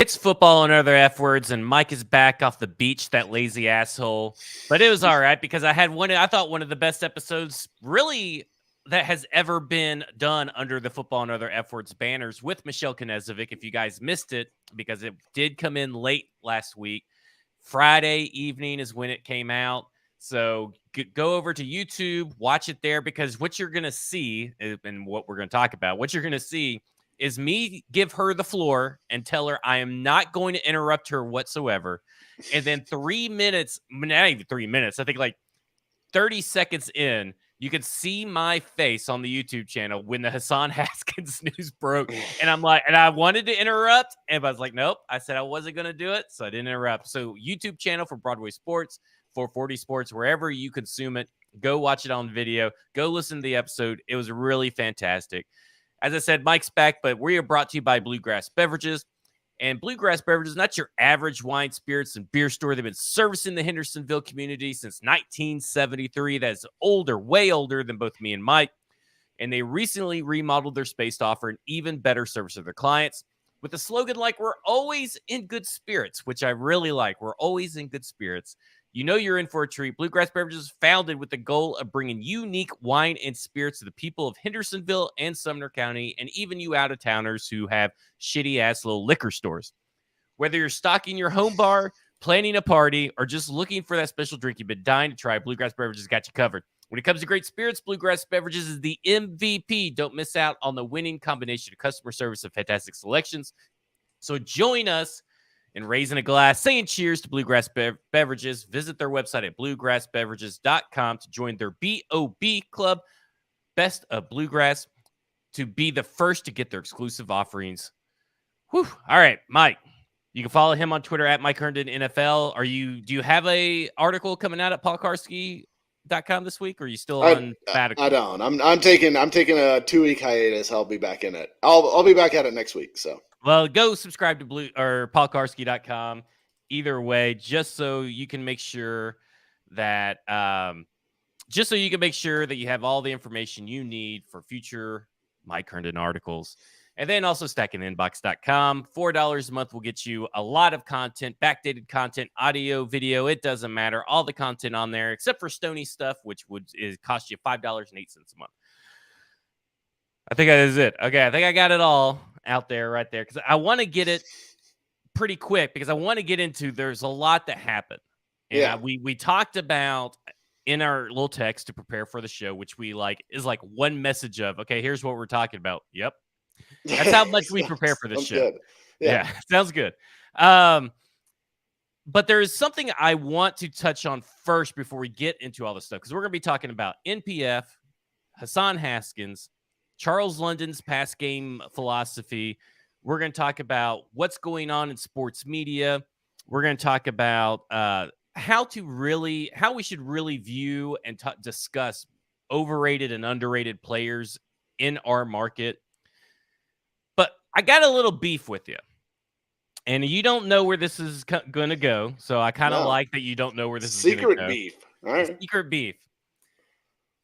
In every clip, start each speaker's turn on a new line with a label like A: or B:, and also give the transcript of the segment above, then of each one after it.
A: It's football and other F words, and Mike is back off the beach, that lazy asshole. But it was all right because I thought one of the best episodes really that has ever been done under the football and other F words banners with Michelle Knezovic. If you guys missed it, because it did come in late last week, Friday evening is when it came out. So go over to YouTube, watch it there, because what you're going to see, and what we're going to talk about, what you're going to see is me give her the floor and tell her I am not going to interrupt her whatsoever. And then 3 minutes, not even 3 minutes, I think like 30 seconds in, you could see my face on the YouTube channel when the Hassan Haskins news broke. And I'm like, and I wanted to interrupt, and I was like, nope. I said I wasn't going to do it, so I didn't interrupt. So YouTube channel for Broadway Sports, 440 Sports, wherever you consume it, go watch it on video. Go listen to the episode. It was really fantastic. As I said, Mike's back, but we are brought to you by Bluegrass Beverages. And Bluegrass Beverages, not your average wine, spirits, and beer store. They've been servicing the Hendersonville community since 1973. That is older, way older than both me and Mike. And they recently remodeled their space to offer an even better service to their clients with a slogan like, "We're always in good spirits," which I really like. We're always in good spirits. You know you're in for a treat. Bluegrass Beverages is founded with the goal of bringing unique wine and spirits to the people of Hendersonville and Sumner County, and even you out-of-towners who have shitty-ass little liquor stores. Whether you're stocking your home bar, planning a party, or just looking for that special drink you've been dying to try, Bluegrass Beverages got you covered. When it comes to great spirits, Bluegrass Beverages is the MVP. Don't miss out on the winning combination of customer service and fantastic selections. So join us in raising a glass, saying cheers to Bluegrass Beverages. Visit their website at bluegrassbeverages.com to join their BOB club, Best of Bluegrass, to be the first to get their exclusive offerings. Whew. All right, Mike. You can follow him on Twitter at Mike Herndon NFL. Do you have a article coming out at paulkarski.com this week, or are you still on sabbatical?
B: I don't. I'm taking a 2-week hiatus. I'll be back in it. I'll be back at it next week. So.
A: Well, go subscribe to paulkarski.com. Either way, just so you can make sure that you have all the information you need for future Mike Herndon articles. And then also stackingtheinbox.com. $4 a month will get you a lot of content, backdated content, audio, video. It doesn't matter. All the content on there, except for Stony stuff, which would cost you $5.08 a month. I think that is it. Okay, I think I got it all out there right there, because I want to get it pretty quick, because I want to get into, there's a lot that happened. And
B: yeah.
A: We talked about in our little text to prepare for the show, which we is like one message of, okay, here's what we're talking about. Yep. That's how much we prepare for this show.
B: Good. Yeah,
A: sounds good. But there is something I want to touch on first before we get into all this stuff, because we're going to be talking about NPF, Hassan Haskins, Charles London's past game philosophy. We're going to talk about what's going on in sports media. We're going to talk about how we should really view and discuss overrated and underrated players in our market. But I got a little beef with you, and you don't know where this is going to go. So I kind of like that you don't know where this is going to go.
B: Secret beef. All right.
A: Secret beef.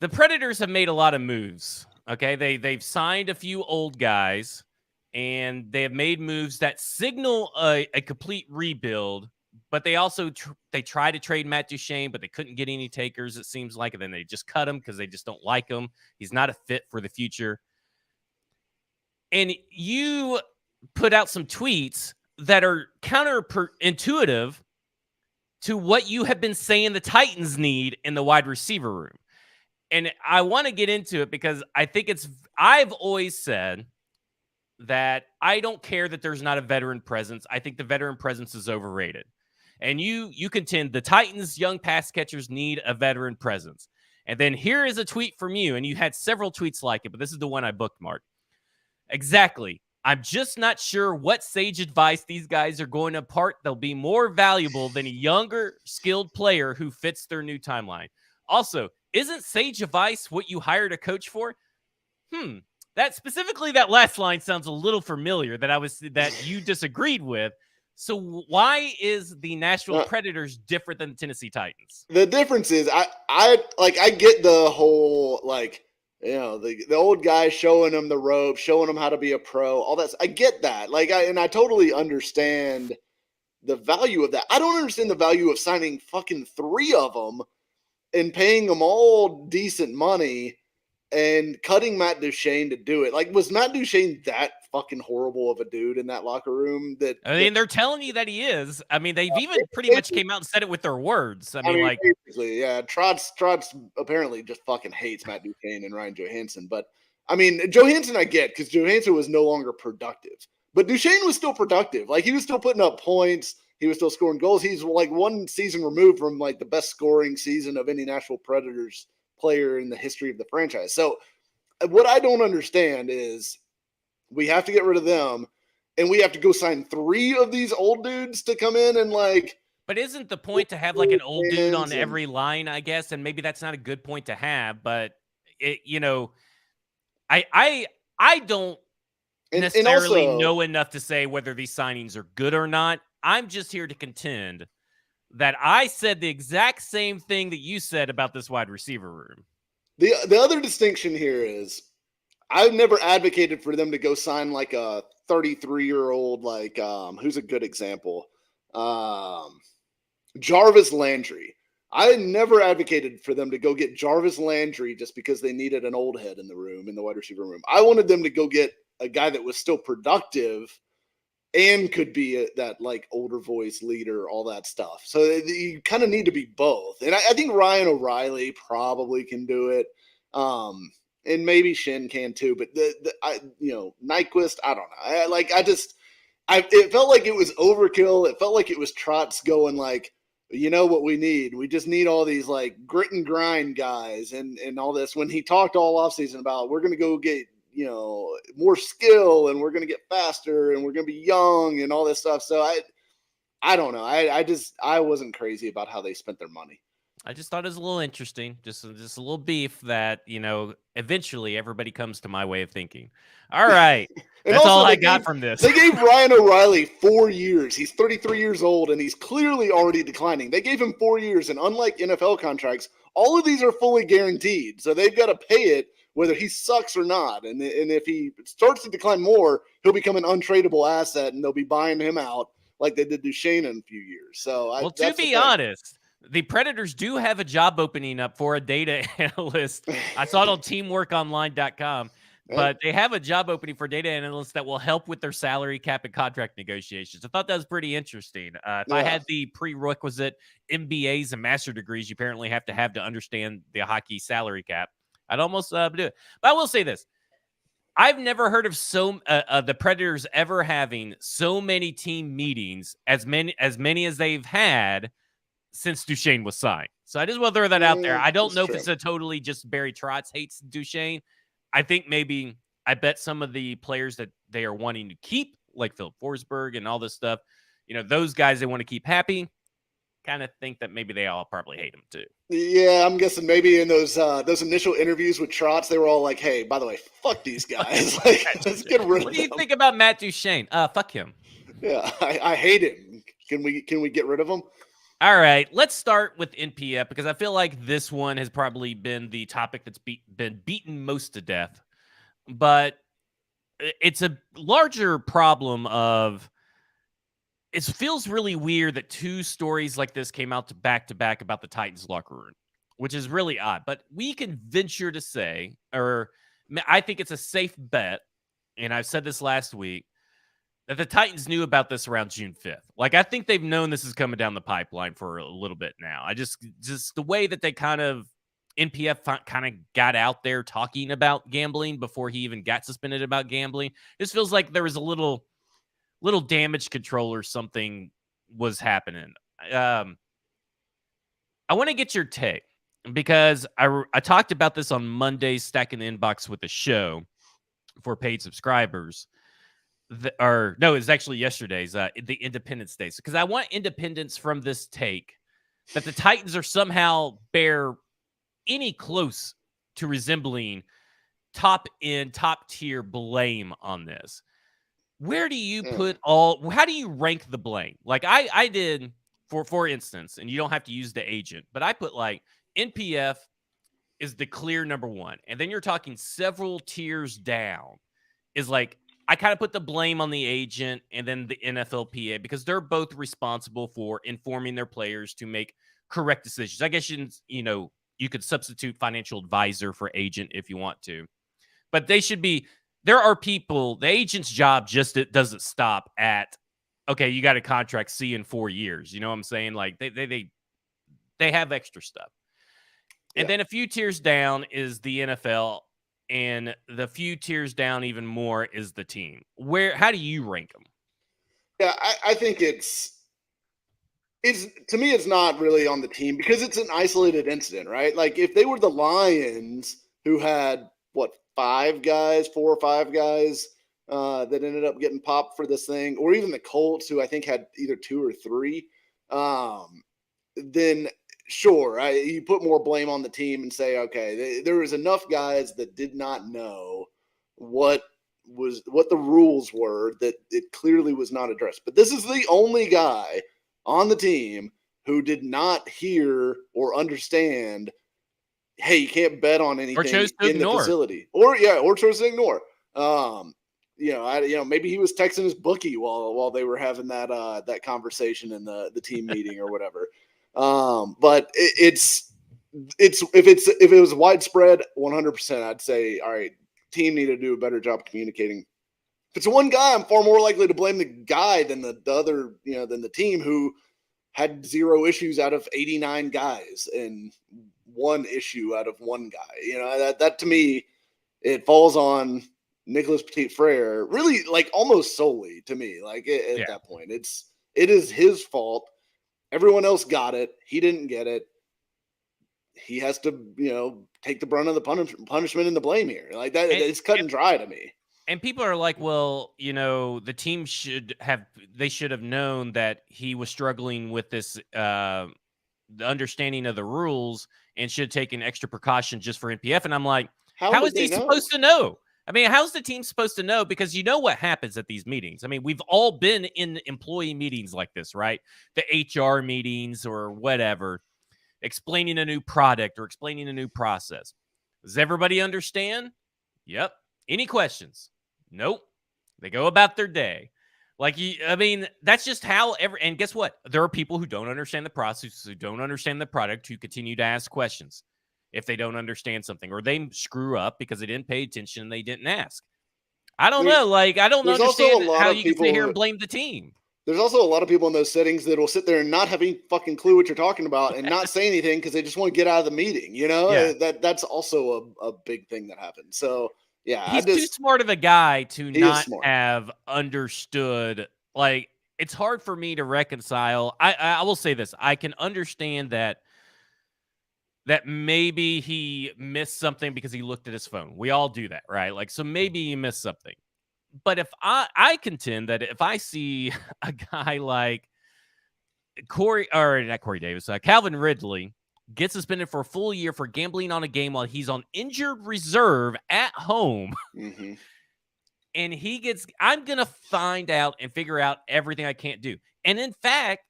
A: The Predators have made a lot of moves. Okay, they've signed a few old guys, and they have made moves that signal a complete rebuild. But they also they tried to trade Matt Duchene, but they couldn't get any takers, it seems like, and then they just cut him because they just don't like him. He's not a fit for the future. And you put out some tweets that are counterintuitive to what you have been saying the Titans need in the wide receiver room. And I want to get into it because I think I've always said that I don't care that there's not a veteran presence. I think the veteran presence is overrated. And you contend the Titans' young pass catchers need a veteran presence. And then here is a tweet from you, and you had several tweets like it, but this is the one I bookmarked. Exactly. I'm just not sure what sage advice these guys are going to impart. They'll be more valuable than a younger, skilled player who fits their new timeline. Also, isn't sage advice what you hired a coach for? That last line sounds a little familiar that you disagreed with. So why is the Nashville Predators different than the Tennessee Titans?
B: The difference is I get the whole The old guy showing him the ropes, showing him how to be a pro, all that. I get that. I totally understand the value of that. I don't understand the value of signing fucking 3 of them and paying them all decent money and cutting Matt Duchene to do it. Like, was Matt Duchene that fucking horrible of a dude in that locker room?
A: I mean, they're telling you that he is. I mean, they've even pretty much came out and said it with their words. I mean, like,
B: basically, yeah. Trotz apparently just fucking hates Matt Duchene and Ryan Johansson. But I mean, Johansson I get, because Johansson was no longer productive, but Duchene was still productive. Like, he was still putting up points. He was still scoring goals. He's like one season removed from like the best scoring season of any Nashville Predators player in the history of the franchise. So what I don't understand is we have to get rid of them, and we have to go sign 3 of these old dudes to come in and like.
A: But isn't the point to have like an old dude on every line, I guess? And maybe that's not a good point to have, but I don't necessarily know enough to say whether these signings are good or not. I'm just here to contend that I said the exact same thing that you said about this wide receiver room.
B: The other distinction here is I've never advocated for them to go sign like a 33-year-old, like who's a good example? Jarvis Landry. I never advocated for them to go get Jarvis Landry just because they needed an old head in the room, in the wide receiver room. I wanted them to go get a guy that was still productive and could be that like older voice leader, all that stuff. So you kind of need to be both. And I think Ryan O'Reilly probably can do it. And maybe Shin can too, but Nyquist, I don't know. It felt like it was overkill. It felt like it was Trotz going like, you know what we need? We just need all these like grit and grind guys and all this. When he talked all offseason about we're going to go get, more skill and we're going to get faster and we're going to be young and all this stuff. So I don't know. I wasn't crazy about how they spent their money.
A: I just thought it was a little interesting, just a little beef that, eventually everybody comes to my way of thinking. All right. That's all I got from this.
B: They gave Ryan O'Reilly 4 years. He's 33 years old, and he's clearly already declining. They gave him 4 years, and unlike NFL contracts, all of these are fully guaranteed. So they've got to pay it whether he sucks or not. And if he starts to decline more, he'll become an untradeable asset, and they'll be buying him out like they did Duchene in a few years. So
A: to be honest, the Predators do have a job opening up for a data analyst. I saw it on teamworkonline.com, but they have a job opening for data analysts that will help with their salary cap and contract negotiations. I thought that was pretty interesting. If I had the prerequisite MBAs and master degrees you apparently have to understand the hockey salary cap, I'd almost do it. But I will say this. I've never heard of the Predators ever having so many team meetings, as many as they've had since Duchene was signed. So I just want to throw that out there. I don't know if it's a totally just Barry Trotz hates Duchene. I think I bet some of the players that they are wanting to keep, like Philip Forsberg and all this stuff, those guys they want to keep happy, kind of think that maybe they all probably hate him too.
B: Yeah, I'm guessing maybe in those initial interviews with Trotz, they were all like, hey, by the way, fuck these guys. Like, let's get rid of them.
A: What do you think about Matt Duchene? Fuck him.
B: Yeah, I hate him. Can we get rid of him?
A: All right, let's start with NPF because I feel like this one has probably been the topic that's been beaten most to death. But it's a larger problem of it feels really weird that 2 stories like this came out back to back about the Titans locker room, which is really odd. But we can venture to say, or I think it's a safe bet, and I've said this last week, that the Titans knew about this around June 5th. Like, I think they've known this is coming down the pipeline for a little bit now. I just the way that they NPF kind of got out there talking about gambling before he even got suspended about gambling. This feels like there was a little damage control or something was happening. I want to get your take because I talked about this on Monday's Stacking the Inbox with the show for paid subscribers. It's actually yesterday's, the Independence Day. Because I want independence from this take that the Titans are somehow bear any close to resembling top tier blame on this. Where do you how do you rank the blame? Like I did for instance, and you don't have to use the agent, but I put like NPF, is the clear number one. And then you're talking several tiers down is like, I kind of put the blame on the agent and then the NFLPA because they're both responsible for informing their players to make correct decisions. I guess you could substitute financial advisor for agent if you want to, but they should be. There are people. The agent's job just it doesn't stop at okay. You got a contract C in 4 years. You know what I'm saying? Like they have extra stuff. And then a few tiers down is the NFL, and the few tiers down even more is the team. How do you rank them?
B: Yeah, I think it's to me, it's not really on the team because it's an isolated incident, right? Like if they were the Lions who had what 4 or 5 guys that ended up getting popped for this thing, or even the Colts who I think had either 2 or 3, then sure, you put more blame on the team and say, okay, there was enough guys that did not know what the rules were that it clearly was not addressed. But this is the only guy on the team who did not hear or understand, hey, you can't bet on anything in the facility, or chose to ignore. Maybe he was texting his bookie while they were having that conversation in the team meeting or whatever. But if it was widespread, 100%, I'd say, all right, team need to do a better job communicating. If it's one guy, I'm far more likely to blame the guy than the other, than the team who had 0 issues out of 89 guys and 1 issue out of 1 guy. That to me, it falls on Nicholas Petit-Frere, really, like almost solely to me. Like at that point, it is his fault. Everyone else got it. He didn't get it. He has to, take the brunt of the punishment and the blame here. Like that, it's cut and dry to me.
A: And people are like, well, the team should have known that he was struggling with this, the understanding of the rules and should have taken extra precaution just for NPF. And I'm like, how is he supposed to know? I mean, how's the team supposed to know? Because you know what happens at these meetings. I mean, we've all been in employee meetings like this, right? The HR meetings or whatever, explaining a new product or explaining a new process. Does everybody understand? Yep. Any questions? Nope. They go about their day. That's just how and guess what? There are people who don't understand the process, who don't understand the product, who continue to ask questions if they don't understand something, or they screw up because they didn't pay attention and they didn't ask. I don't know. Like, I don't understand how you can sit here and blame the team.
B: There's also a lot of people in those settings that will sit there and not have any fucking clue what you're talking about and not say anything because they just want to get out of the meeting. That's also a big thing that happens. So yeah,
A: he's too smart of a guy to not have understood. Like, it's hard for me to reconcile. I will say this. I can understand that maybe he missed something because he looked at his phone. We all do that, right? Like, so maybe he missed something. But if I contend that if I see a guy like Calvin Ridley gets suspended for a full year for gambling on a game while he's on injured reserve at home, and I'm going to find out and figure out everything I can't do. And in fact,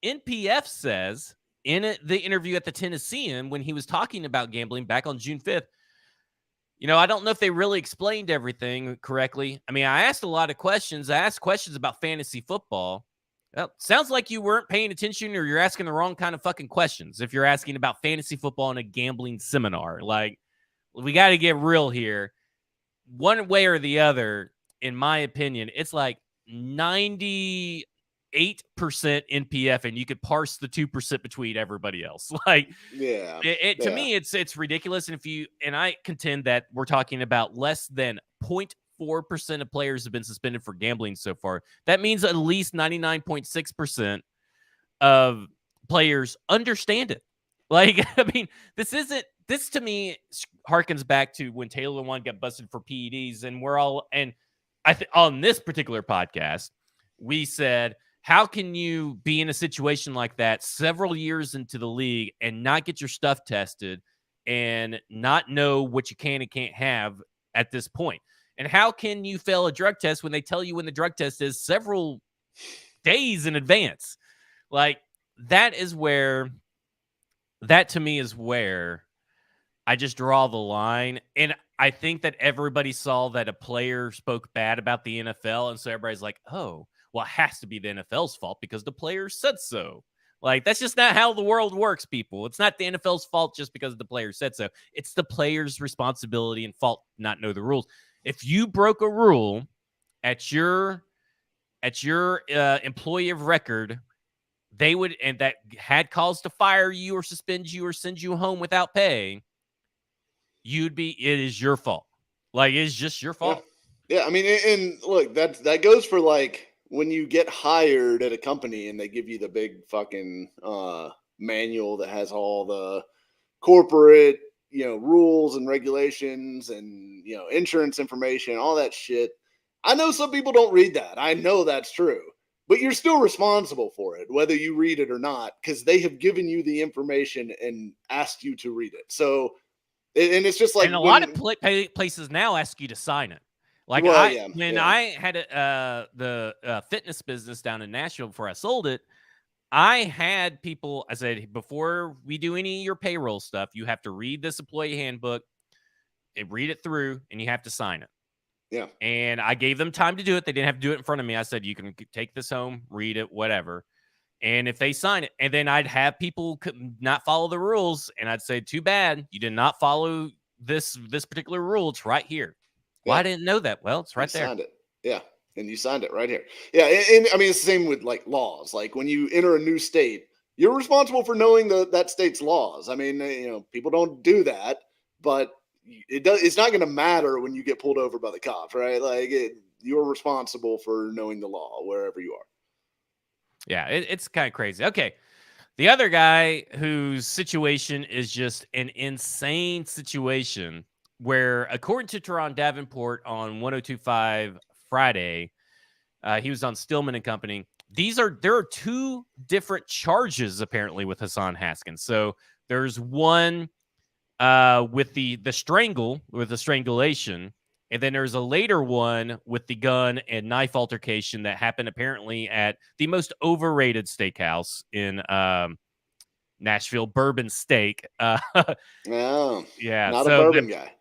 A: NPF says in the interview at the Tennessean when he was talking about gambling back on June 5th, I don't know if they really explained everything correctly. I mean, I asked a lot of questions. I asked questions about fantasy football. Well, sounds like you weren't paying attention or you're asking the wrong kind of fucking questions if you're asking about fantasy football in a gambling seminar. Like, we got to get real here. One way or the other, in my opinion, it's like 98% NPF, and you could parse the 2% between everybody else. Like, to me, it's ridiculous. And I contend that we're talking about less than 0.4% of players have been suspended for gambling so far. That means at least 99.6% of players understand it. Like, I mean, this to me harkens back to when Taylor Lewan got busted for PEDs, and on this particular podcast, we said, how can you be in a situation like that several years into the league and not get your stuff tested and not know what you can and can't have at this point? And how can you fail a drug test when they tell you when the drug test is several days in advance? Like, that to me is where I just draw the line. And I think that everybody saw that a player spoke bad about the NFL. And so everybody's like, oh, well, it has to be the NFL's fault because the player said so. Like, that's just not how the world works, people. It's not the NFL's fault just because the player said so. It's the player's responsibility and fault not know the rules. If you broke a rule at your employee of record, they would, and that had cause to fire you or suspend you or send you home without pay, it is your fault. Like, it's just your
B: Yeah.
A: fault.
B: Yeah. I mean, and look, that goes for like when you get hired at a company and they give you the big fucking manual that has all the corporate, rules and regulations and, insurance information, all that shit. I know some people don't read that. I know that's true. But you're still responsible for it, whether you read it or not, because they have given you the information and asked you to read it. So, and it's just like
A: And a lot of
B: when,
A: places now ask you to sign it. Like,
B: well, yeah,
A: when
B: yeah,
A: I had the fitness business down in Nashville before I sold it, I had people, I said, before we do any of your payroll stuff, you have to read this employee handbook and read it through, and you have to sign it.
B: yeah,
A: And I gave them time to do it. They didn't have to do it in front of me. I said, you can take this home, read it, whatever. And if they sign it, and then I'd have people not follow the rules, and I'd say, too bad, you did not follow this particular rule. It's right here. Well,
B: yeah.
A: I didn't know that. Well, it's
B: You
A: right there.
B: signed it. Yeah. And you signed it right here. Yeah. And I mean, it's the same with like laws. Like when you enter a new state, you're responsible for knowing that state's laws. I mean, people don't do that, but it's not going to matter when you get pulled over by the cops, right? Like you're responsible for knowing the law wherever you are.
A: Yeah, it's kind of crazy. Okay. The other guy whose situation is just an insane situation where, according to Teron Davenport on 1025 Friday, he was on Stillman and Company. There are two different charges apparently with Hassan Haskins. So there's one with the strangulation, and then there's a later one with the gun and knife altercation that happened apparently at the most overrated steakhouse in Nashville, Bourbon Steak.
B: No,
A: Yeah.
B: not a
A: So
B: bourbon guy.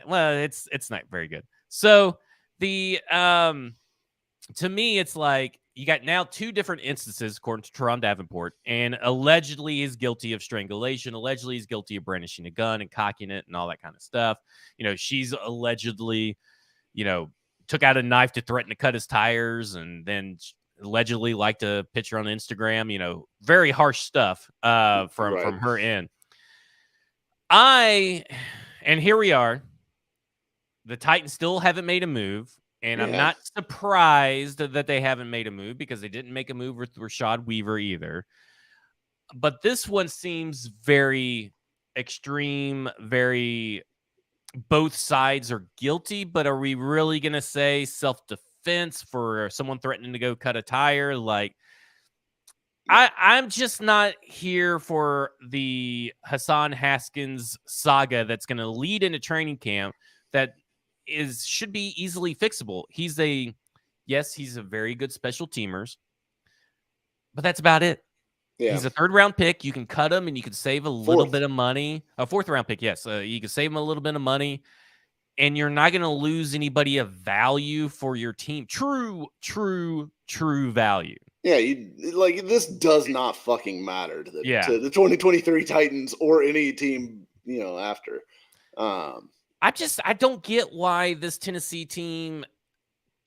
A: well, it's not very good. So the to me, it's like you got now two different instances, according to Teron Davenport, and allegedly is guilty of strangulation. Allegedly is guilty of brandishing a gun and cocking it and all that kind of stuff. She's allegedly, took out a knife to threaten to cut his tires, and then allegedly liked a picture on Instagram. Very harsh stuff from
B: Right.
A: her end. And here we are. The Titans still haven't made a move. And I'm
B: Yeah.
A: not surprised that they haven't made a move because they didn't make a move with Rashad Weaver either. But this one seems very extreme, very both sides are guilty. But are we really going to say self-defense for someone threatening to go cut a tire? Like, I'm just not here for the Hassan Haskins saga that's going to lead into training camp that should be easily fixable. He's a very good special teamers, but that's about it.
B: Yeah.
A: He's a third-round pick. You can cut him, and you can save a little bit of money. A fourth-round pick, yes. You can save him a little bit of money, and you're not going to lose anybody of value for your team. True value.
B: Yeah, this does not fucking matter to the 2023 Titans or any team, after.
A: I don't get why this Tennessee team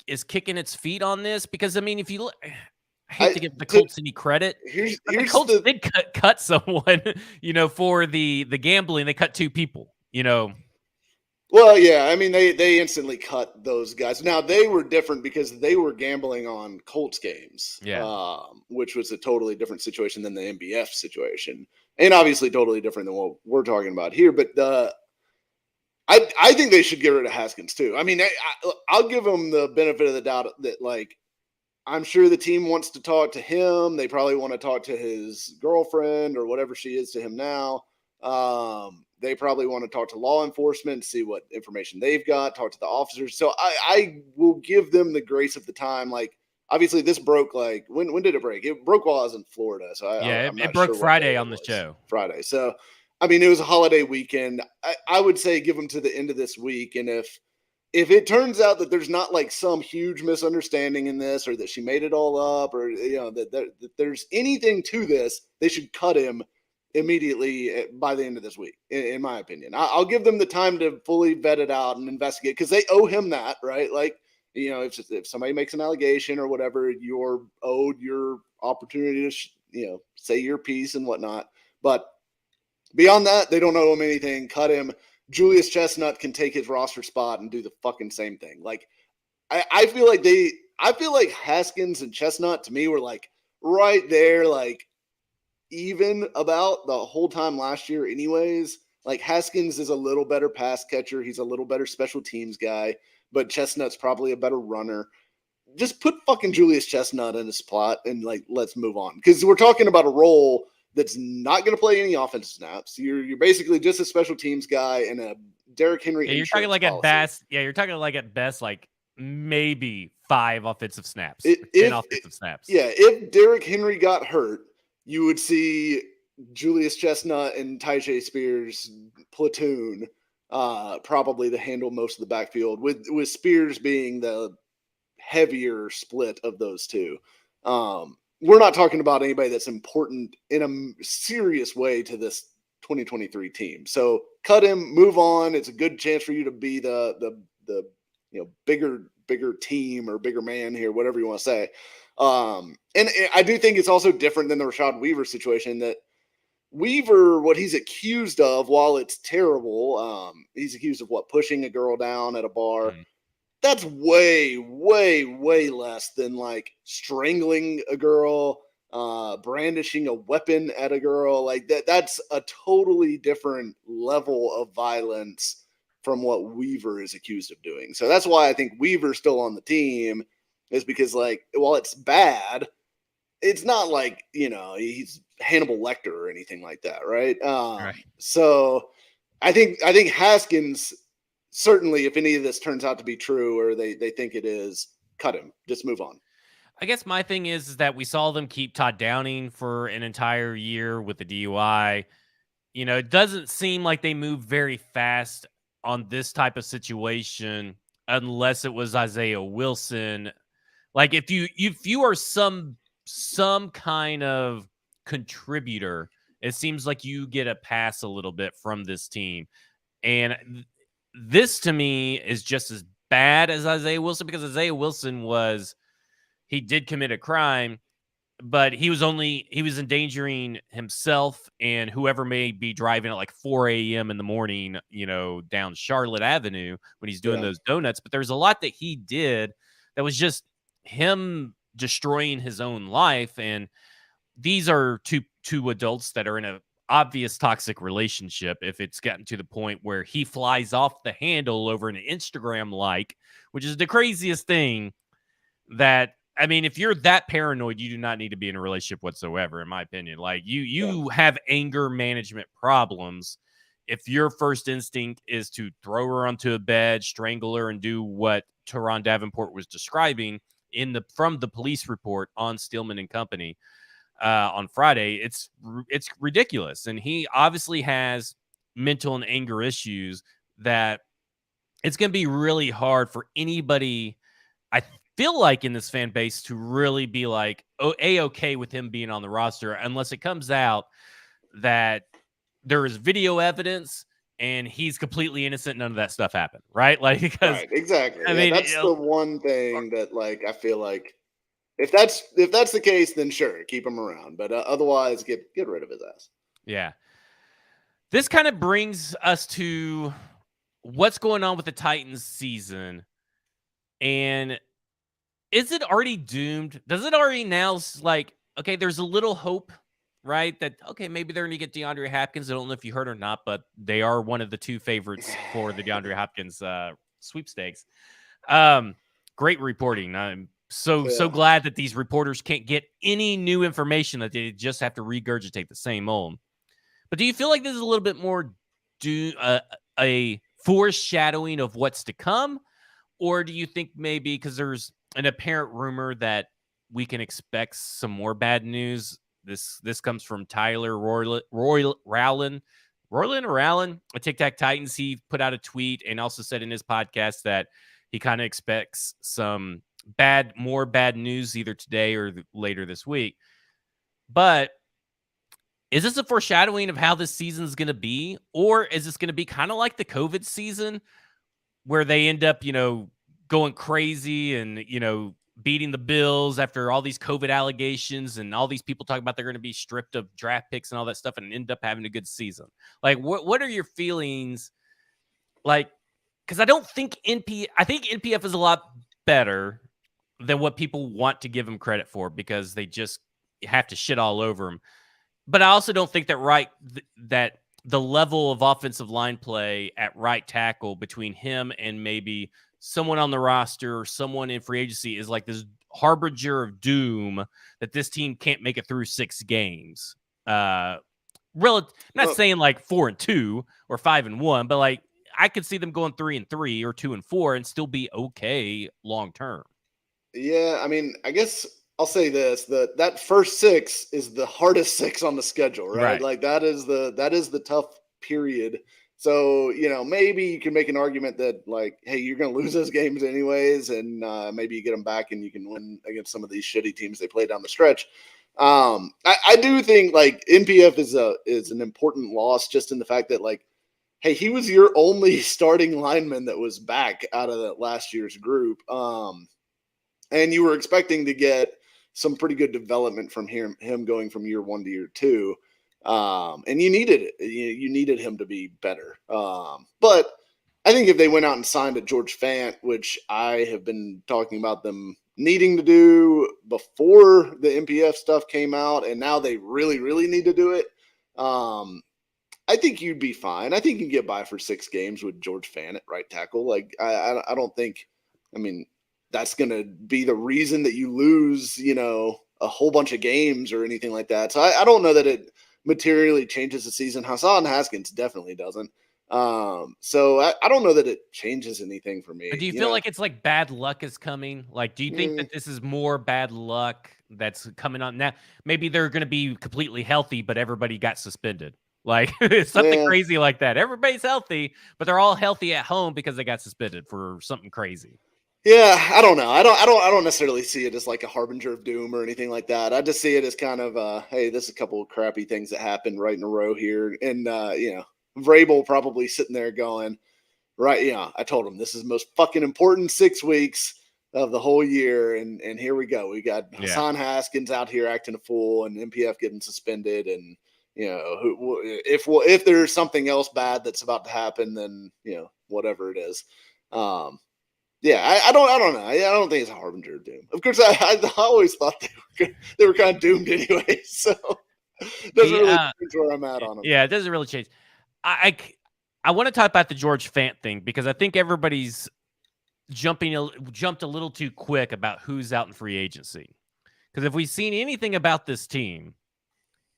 A: is kicking its feet on this, because I mean, if you look, I hate to give the Colts any credit. The Colts did cut someone, for the gambling. They cut two people,
B: Well, yeah, I mean they instantly cut those guys. Now they were different because they were gambling on Colts games, which was a totally different situation than the MBF situation, and obviously totally different than what we're talking about here. But I think they should get rid of Haskins too. I mean, I'll give them the benefit of the doubt that, like, I'm sure the team wants to talk to him. They probably want to talk to his girlfriend or whatever she is to him now. They probably want to talk to law enforcement, see what information they've got, talk to the officers. So I will give them the grace of the time. Like, obviously this broke, like, when did it break? It broke while I was in Florida. So
A: it broke Friday on the show.
B: Friday. So I mean, it was a holiday weekend. I would say give them to the end of this week, and if it turns out that there's not like some huge misunderstanding in this, or that she made it all up, or that there's anything to this, they should cut him immediately by the end of this week, in my opinion. I'll give them the time to fully vet it out and investigate, because they owe him that, right? Like, if somebody makes an allegation or whatever, you're owed your opportunity to say your piece and whatnot. But beyond that, they don't owe him anything. Cut him. Julius Chestnut can take his roster spot and do the fucking same thing. Like, I feel like Haskins and Chestnut to me were like right there, like even about the whole time last year, anyways. Like, Haskins is a little better pass catcher. He's a little better special teams guy, but Chestnut's probably a better runner. Just put fucking Julius Chestnut in a spot and like let's move on, because we're talking about a role that's not going to play any offensive snaps. You're basically just a special teams guy and a Derrick Henry.
A: Yeah, you're talking like policy. At best. Yeah, you're talking like at best, like maybe 5 offensive snaps, 10 offensive snaps.
B: Yeah, if Derrick Henry got hurt, you would see Julius Chestnut and Tyjae Spears platoon probably to handle most of the backfield, with Spears being the heavier split of those two. We're not talking about anybody that's important in a serious way to this 2023 team. So cut him, move on. It's a good chance for you to be the bigger team or bigger man here, whatever you want to say. And I do think it's also different than the Rashad Weaver situation, that Weaver, what he's accused of, while it's terrible, he's accused of pushing a girl down at a bar. That's way, way, way less than like strangling a girl, brandishing a weapon at a girl. Like that's a totally different level of violence from what Weaver is accused of doing. So that's why I think Weaver's still on the team, is because, like, while it's bad, it's not like, he's Hannibal Lecter or anything like that. Right.
A: Right.
B: So I think Haskins, certainly, if any of this turns out to be true, or they think it is, cut him. Just move on.
A: I guess my thing is that we saw them keep Todd Downing for an entire year with the DUI. It doesn't seem like they move very fast on this type of situation, unless it was Isaiah Wilson. Like, if you are some kind of contributor, it seems like you get a pass a little bit from this team. And this to me is just as bad as Isaiah Wilson, because Isaiah Wilson he did commit a crime, but he was endangering himself and whoever may be driving at like 4 a.m. in the morning, down Charlotte Avenue when he's doing those donuts. But there's a lot that he did that was just him destroying his own life. And these are two adults that are in a obvious toxic relationship. If it's gotten to the point where he flies off the handle over an Instagram like, which is the craziest thing, that, I mean, if you're that paranoid, you do not need to be in a relationship whatsoever, in my opinion. Like, you have anger management problems if your first instinct is to throw her onto a bed, strangle her, and do what Teron Davenport was describing from the police report on Stillman and Company on Friday. It's ridiculous. And he obviously has mental and anger issues that it's going to be really hard for anybody, I feel like, in this fan base to really be like, okay with him being on the roster, unless it comes out that there is video evidence and he's completely innocent. None of that stuff happened. Right. Like, because
B: right, exactly. I mean, that's the one thing that, like, I feel like if that's the case, then sure, keep him around. But otherwise, get rid of his ass.
A: Yeah. This kind of brings us to what's going on with the Titans season. And is it already doomed? Does it already now, like, okay, there's a little hope, right? That, okay, maybe they're going to get DeAndre Hopkins. I don't know if you heard or not, but they are one of the 2 favorites for the DeAndre Hopkins sweepstakes. Great reporting. I'm so glad that these reporters can't get any new information, that they just have to regurgitate the same old. But do you feel like this is a little bit more a foreshadowing of what's to come? Or do you think maybe because there's an apparent rumor that we can expect some more bad news? This comes from Tyler Rowland, Royland Allen, a Tic Tac Titans, he put out a tweet and also said in his podcast that he kind of expects some more bad news either today or later this week. But is this a foreshadowing of how this season is going to be? Or is this going to be kind of like the COVID season where they end up, going crazy and, beating the Bills after all these COVID allegations and all these people talking about they're going to be stripped of draft picks and all that stuff and end up having a good season? Like, what are your feelings? Like, because I think NPF is a lot better than what people want to give him credit for because they just have to shit all over him. But I also don't think that the level of offensive line play at right tackle between him and maybe someone on the roster or someone in free agency is like this harbinger of doom that this team can't make it through 6 games. Not saying like 4-2 or 5-1, but like I could see them going 3-3 or 2-4 and still be okay long term.
B: Yeah, I mean, I guess I'll say this: that first 6 is the hardest 6 on the schedule, right? Like that is the tough period. So, maybe you can make an argument that like, hey, you're going to lose those games anyways, and maybe you get them back and you can win against some of these shitty teams they play down the stretch. I do think like NPF is an important loss just in the fact that like, hey, he was your only starting lineman that was back out of that last year's group. And you were expecting to get some pretty good development from him going from year 1 to year 2. And you needed it. You needed him to be better. But I think if they went out and signed a George Fant, which I have been talking about them needing to do before the NPF stuff came out, and now they really, really need to do it, I think you'd be fine. I think you can get by for 6 games with George Fant at right tackle. Like, I don't think, I mean, that's going to be the reason that you lose, a whole bunch of games or anything like that. So I don't know that it materially changes the season. Haskins definitely doesn't. So I don't know that it changes anything for me.
A: But do you feel like it's like bad luck is coming? Like, do you think that this is more bad luck that's coming on now? Maybe they're going to be completely healthy, but everybody got suspended. Like something crazy like that. Everybody's healthy, but they're all healthy at home because they got suspended for something crazy.
B: Yeah, I don't know. I don't necessarily see it as like a harbinger of doom or anything like that. I just see it as kind of hey, this is a couple of crappy things that happened right in a row here. And Vrabel probably sitting there going, right, I told him this is the most fucking important 6 weeks of the whole year, and here we go. We got Hassan Haskins out here acting a fool and MPF getting suspended, and if there's something else bad that's about to happen, then whatever it is. Yeah, I don't know. I don't think it's a harbinger of doom. Of course, I always thought they were kind of doomed anyway. So it doesn't really change where I'm at on them.
A: Yeah, it doesn't really change. I want to talk about the George Fant thing because I think everybody's jumped a little too quick about who's out in free agency. Because if we've seen anything about this team,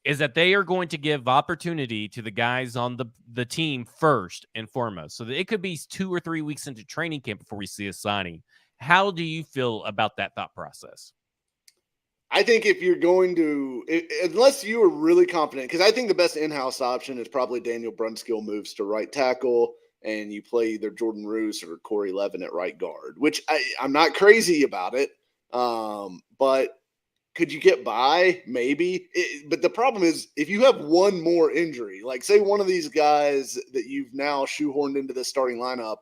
A: is that they are going to give opportunity to the guys on the team first and foremost. So that it could be 2 or 3 weeks into training camp before we see a signing. How do you feel about that thought process?
B: I think if you're going to, unless you are really confident, because I think the best in-house option is probably Daniel Brunskill moves to right tackle and you play either Jordan Roos or Corey Levin at right guard, which I'm not crazy about it. But could you get by? Maybe. But the problem is if you have one more injury, like say one of these guys that you've now shoehorned into the starting lineup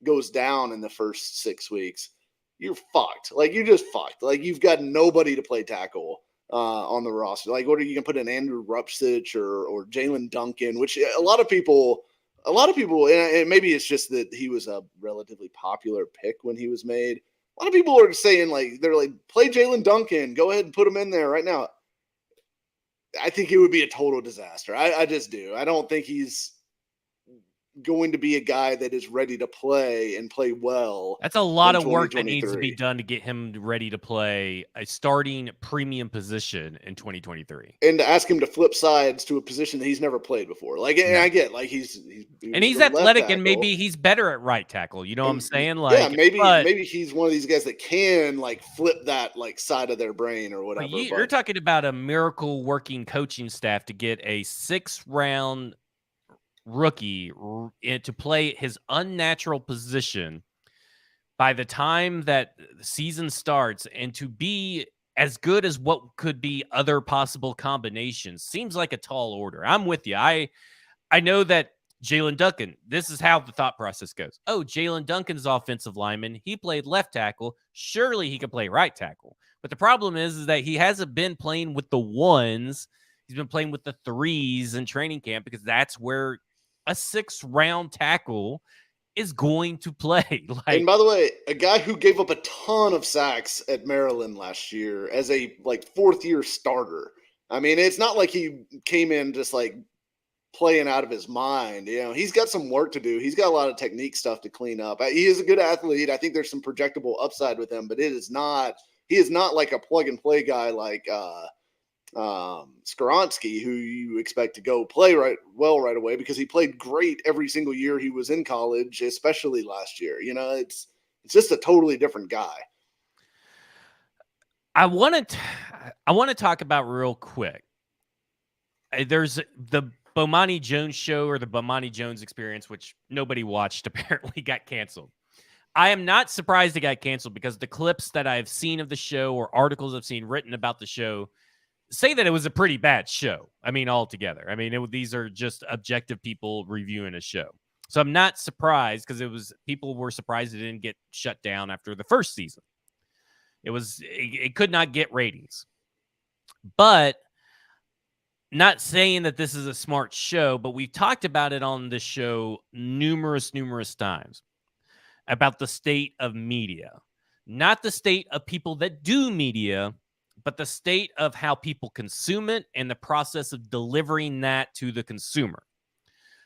B: goes down in the first 6 weeks, you're fucked. Like you're just fucked. Like you've got nobody to play tackle on the roster. Like what are you going to put in Andrew Rupsich or Jalen Duncan, which a lot of people, and maybe it's just that he was a relatively popular pick when he was made. A lot of people are saying they're like, play Jalen Duncan, go ahead and put him in there right now. I think it would be a total disaster. I just do. I don't think he's going to be a guy that is ready to play and play well.
A: That's a lot of work that needs to be done to get him ready to play a starting premium position in 2023.
B: And to ask him to flip sides to a position that he's never played before. Like, and I get like he's
A: athletic and maybe he's better at right tackle. You know what I'm saying? Like,
B: yeah, maybe he's one of these guys that can like flip that like side of their brain or whatever.
A: You're talking about a miracle working coaching staff to get a 6th round rookie to play his unnatural position by the time that the season starts and to be as good as what could be other possible combinations seems like a tall order. I'm with you. I know that Jalen Duncan, this is how the thought process goes. Oh, Jalen Duncan's offensive lineman. He played left tackle. Surely he can play right tackle. But the problem is that he hasn't been playing with the ones. He's been playing with the threes in training camp because that's where a 6th-round tackle is going to play.
B: And by the way, a guy who gave up a ton of sacks at Maryland last year as a fourth-year starter. I mean, it's not like he came in just playing out of his mind. He's got some work to do. He's got a lot of technique stuff to clean up. He is a good athlete. I think there's some projectable upside with him, but he is not like a plug and play guy like Skoronsky, who you expect to go play right away because he played great every single year he was in college, especially last year. It's just a totally different guy.
A: I want to talk about real quick. There's the Bomani Jones show, or the Bomani Jones experience, which nobody watched, apparently got canceled. I am not surprised it got canceled because the clips that I've seen of the show or articles I've seen written about the show say that it was a pretty bad show. I mean, altogether. I mean, these are just objective people reviewing a show. So I'm not surprised because people were surprised it didn't get shut down after the first season. It could not get ratings. But not saying that this is a smart show, but we've talked about it on this show numerous times about the state of media. Not the state of people that do media, but the state of how people consume it and the process of delivering that to the consumer.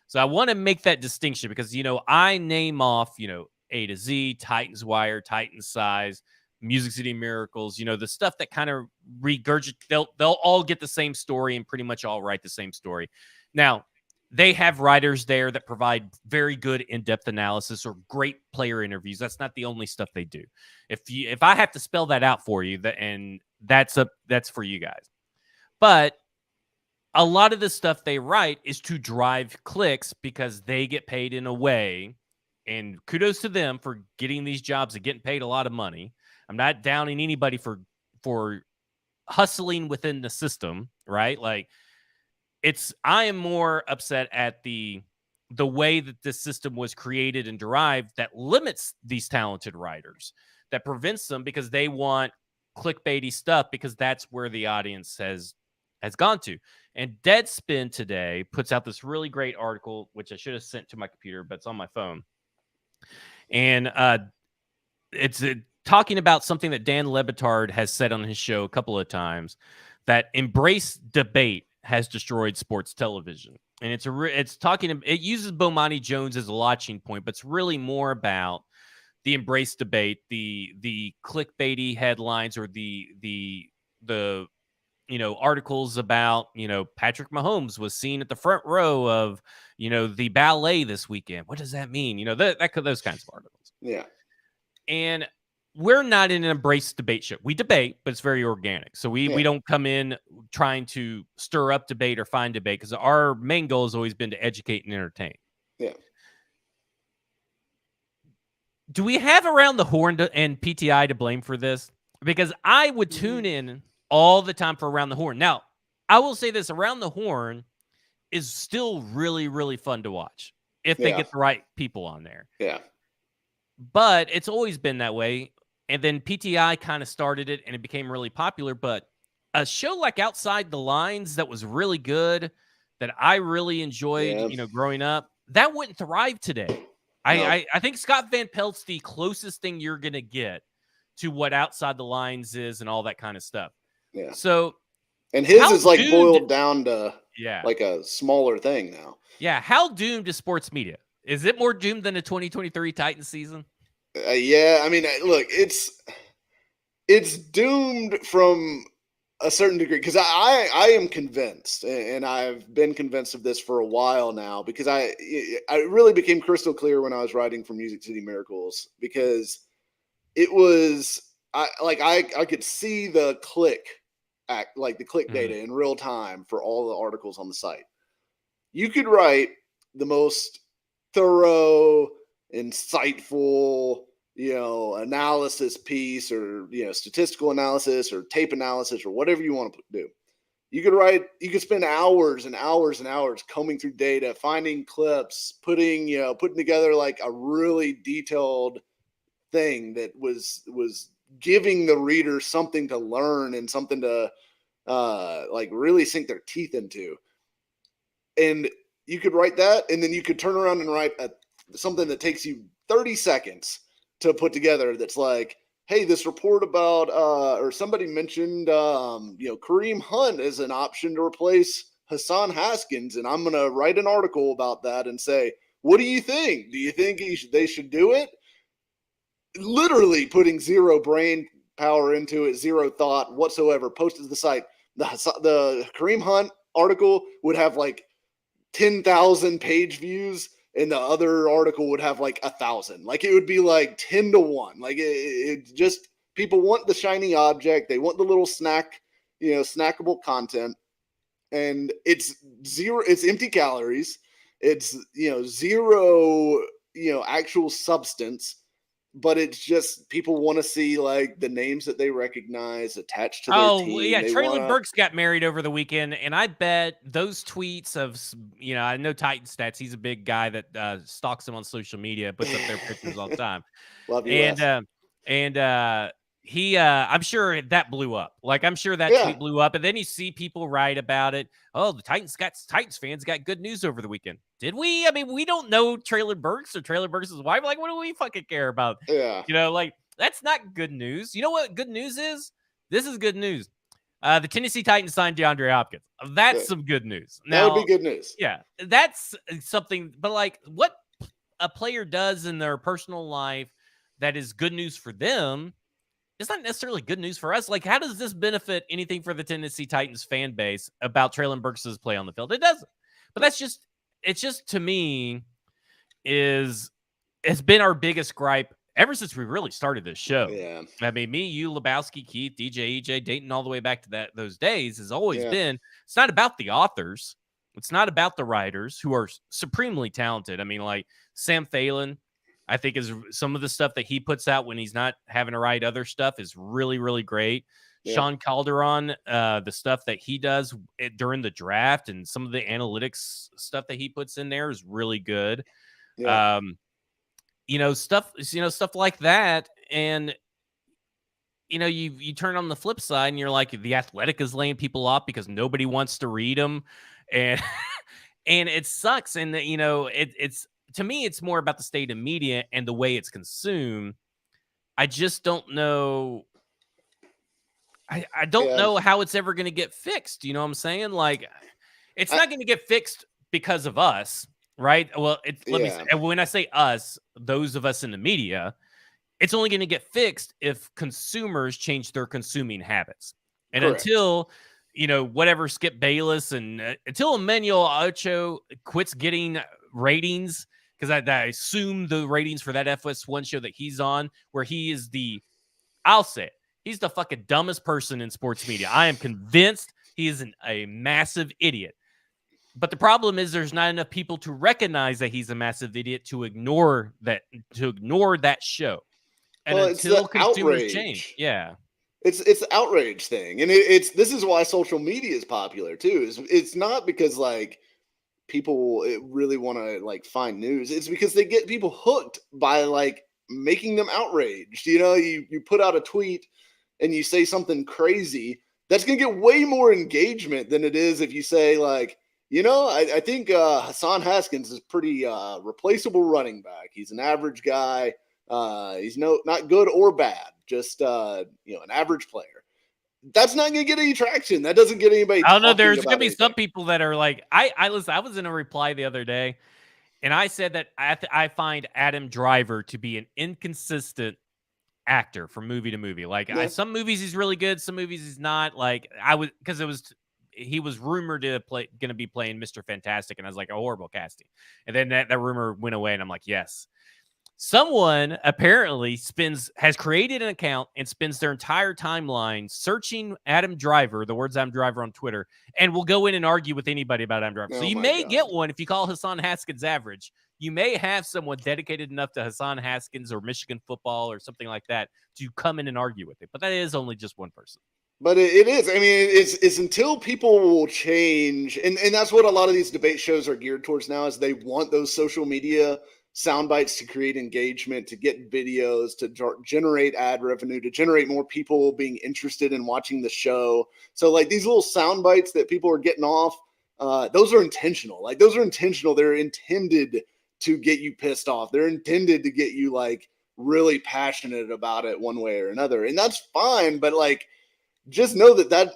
A: So I want to make that distinction because, I name off, A to Z, Titans Wire, Titans Size, Music City Miracles, the stuff that kind of regurgitate. They'll all get the same story and pretty much all write the same story. Now, they have writers there that provide very good in-depth analysis or great player interviews. That's not the only stuff they do. If I have to spell that out for you, that's for you guys. But a lot of the stuff they write is to drive clicks because they get paid in a way, and kudos to them for getting these jobs and getting paid a lot of money. I'm not downing anybody for hustling within the system, right? I am more upset at the way that this system was created and derived that limits these talented writers, that prevents them because they want clickbaity stuff because that's where the audience has gone to. And Deadspin today puts out this really great article, which I should have sent to my computer, but it's on my phone. And it's talking about something that Dan Le Batard has said on his show a couple of times, that embrace debate has destroyed sports television. And it uses Bomani Jones as a launching point, but it's really more about the embrace debate, the clickbaity headlines, or the articles about, Patrick Mahomes was seen at the front row of, the ballet this weekend. What does that mean? Those kinds of articles.
B: Yeah.
A: And we're not in an embrace debate show. We debate, but it's very organic. So we don't come in trying to stir up debate or find debate because our main goal has always been to educate and entertain.
B: Yeah.
A: Do we have Around the Horn and PTI to blame for this? Because I would tune in all the time for Around the Horn. Now, I will say this, Around the Horn is still really, really fun to watch if they get the right people on there.
B: Yeah.
A: But it's always been that way. And then PTI kind of started it and it became really popular. But a show like Outside the Lines that was really good, that I really enjoyed, growing up, that wouldn't thrive today. No. I think Scott Van Pelt's the closest thing you're going to get to what Outside the Lines is and all that kind of stuff.
B: Yeah.
A: So,
B: and his is boiled down to like a smaller thing now.
A: Yeah. How doomed is sports media? Is it more doomed than a 2023 Titans season?
B: Yeah. I mean, look, it's doomed from a certain degree because I am convinced, and I've been convinced of this for a while now, because I really became crystal clear when I was writing for Music City Miracles, because it was I could see the click data in real time for all the articles on the site. You could write the most thorough, insightful, analysis piece, or statistical analysis or tape analysis or whatever you want to do. You could spend hours and hours and hours combing through data, finding clips, putting together like a really detailed thing that was giving the reader something to learn and something to like really sink their teeth into. And you could write that, and then you could turn around and write something that takes you 30 seconds to put together. That's like, hey, this report about, or somebody mentioned, Kareem Hunt as an option to replace Hassan Haskins, and I'm going to write an article about that and say, what do you think? Do you think they should do it? Literally putting zero brain power into it, zero thought whatsoever. Posted to the site. The Kareem Hunt article would have like 10,000 page views, and the other article would have like 1,000. Like it would be like 10 to 1. Like it just, people want the shiny object. They want the little snackable content. And it's empty calories. It's, zero, actual substance. But it's just, people want to see like the names that they recognize attached to their team.
A: Yeah, Traylon Burks got married over the weekend, and I bet those tweets of, I know Titan Stats. He's a big guy that stalks him on social media, puts up their pictures all the time.
B: Love you,
A: he, I'm sure that blew up. Like, I'm sure that tweet blew up, and then you see people write about it. Oh, the Titans fans got good news over the weekend. Did we? I mean, we don't know Traylon Burks or Traylon Burks' wife. Like, what do we fucking care about?
B: Yeah.
A: Like, that's not good news. You know what good news is? This is good news. The Tennessee Titans signed DeAndre Hopkins. That's some good news. Now,
B: that would be good news.
A: Yeah, that's something. But like, what a player does in their personal life that is good news for them, it's not necessarily good news for us. Like, how does this benefit anything for the Tennessee Titans fan base about Traylon Burks' play on the field? It doesn't. But it's just to me it's been our biggest gripe ever since we really started this show.
B: Yeah.
A: I mean, me, you, Lebowski, Keith, DJ, EJ, Dayton, all the way back to those days has always been, it's not about the authors. It's not about the writers, who are supremely talented. I mean, like Sam Phelan, I think is some of the stuff that he puts out when he's not having to write other stuff is really, really great. Yeah. Sean Calderon, the stuff that he does during the draft and some of the analytics stuff that he puts in there is really good. Yeah. Stuff like that. And, you turn on the flip side and you're like, The Athletic is laying people off because nobody wants to read them. And, and it sucks. And, it's, to me, it's more about the state of media and the way it's consumed. I just don't know. I don't know how it's ever going to get fixed. You know what I'm saying? Like, it's not going to get fixed because of us, right? Well, let me say, when I say us, those of us in the media, it's only going to get fixed if consumers change their consuming habits. And until, whatever Skip Bayless and until Emmanuel Ocho quits getting ratings, because I assume the ratings for that FS1 show that he's on, where he is I'll say it, he's the fucking dumbest person in sports media. I am convinced he is a massive idiot. But the problem is there's not enough people to recognize that he's a massive idiot to ignore that show. And until consumers change. Yeah.
B: It's the outrage thing. And this is why social media is popular too. It's not because like people really want to like find news. It's because they get people hooked by like making them outraged. You put out a tweet and you say something crazy, that's going to get way more engagement than it is if you say like, I think Hassan Haskins is pretty replaceable running back. He's an average guy. He's not good or bad, just an average player. That's not going to get any traction. That doesn't get anybody.
A: I don't know. There's going to be some people that are like, I was in a reply the other day, and I said that I find Adam Driver to be an inconsistent actor from movie to movie. Like some movies he's really good, some movies he's not. Like he was rumored to going to be playing Mr. Fantastic, and I was like, a horrible casting. And then that rumor went away, and I'm like, yes. Someone apparently has created an account and spends their entire timeline searching Adam Driver, the words Adam Driver on Twitter, and will go in and argue with anybody about Adam Driver. So
B: Oh
A: you
B: my
A: may
B: God.
A: get one if you call Hassan Haskins average. You may have someone dedicated enough to Hassan Haskins or Michigan football or something like that to come in and argue with it. But that is only just one person.
B: But it is. I mean, it's until people will change, and that's what a lot of these debate shows are geared towards now. Is they want those social media sound bites to create engagement, to get videos, to generate ad revenue, to generate more people being interested in watching the show. So like these little sound bites that people are getting off, those are intentional. Like those are intentional. They're intended to get you pissed off. They're intended to get you like really passionate about it one way or another, and that's fine. But like, just know that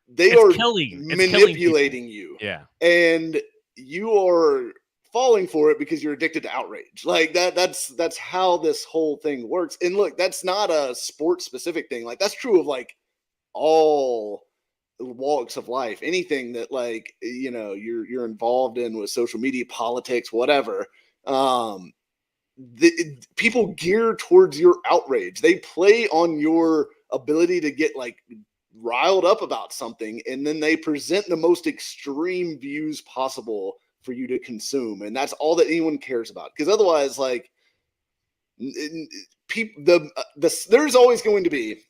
B: they are manipulating you.
A: Yeah.
B: And you are falling for it because you're addicted to outrage. Like that's how this whole thing works. And look, that's not a sports specific thing. Like that's true of like all walks of life. Anything that like, you know, you're involved in with social media, politics, whatever. People gear towards your outrage. They play on your ability to get like riled up about something, and then they present the most extreme views possible for you to consume, and that's all that anyone cares about. Because otherwise, like, people, there's always going to be.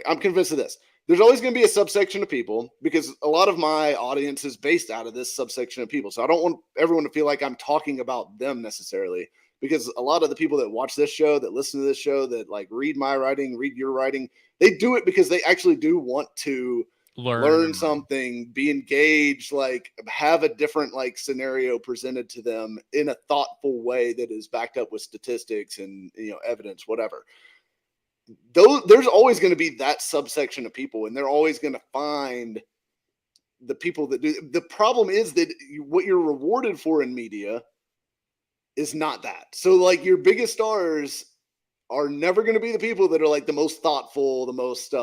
B: I'm convinced of this. There's always going to be a subsection of people, because a lot of my audience is based out of this subsection of people. So I don't want everyone to feel like I'm talking about them necessarily, because a lot of the people that watch this show, that listen to this show, that like read my writing, read your writing, they do it because they actually do want to learn something, be engaged, like have a different like scenario presented to them in a thoughtful way that is backed up with statistics and, you know, evidence, whatever. There's always going to be that subsection of people, and they're always going to find the people that do. The problem is that what you're rewarded for in media is not that. So like your biggest stars are never going to be the people that are like the most thoughtful, the most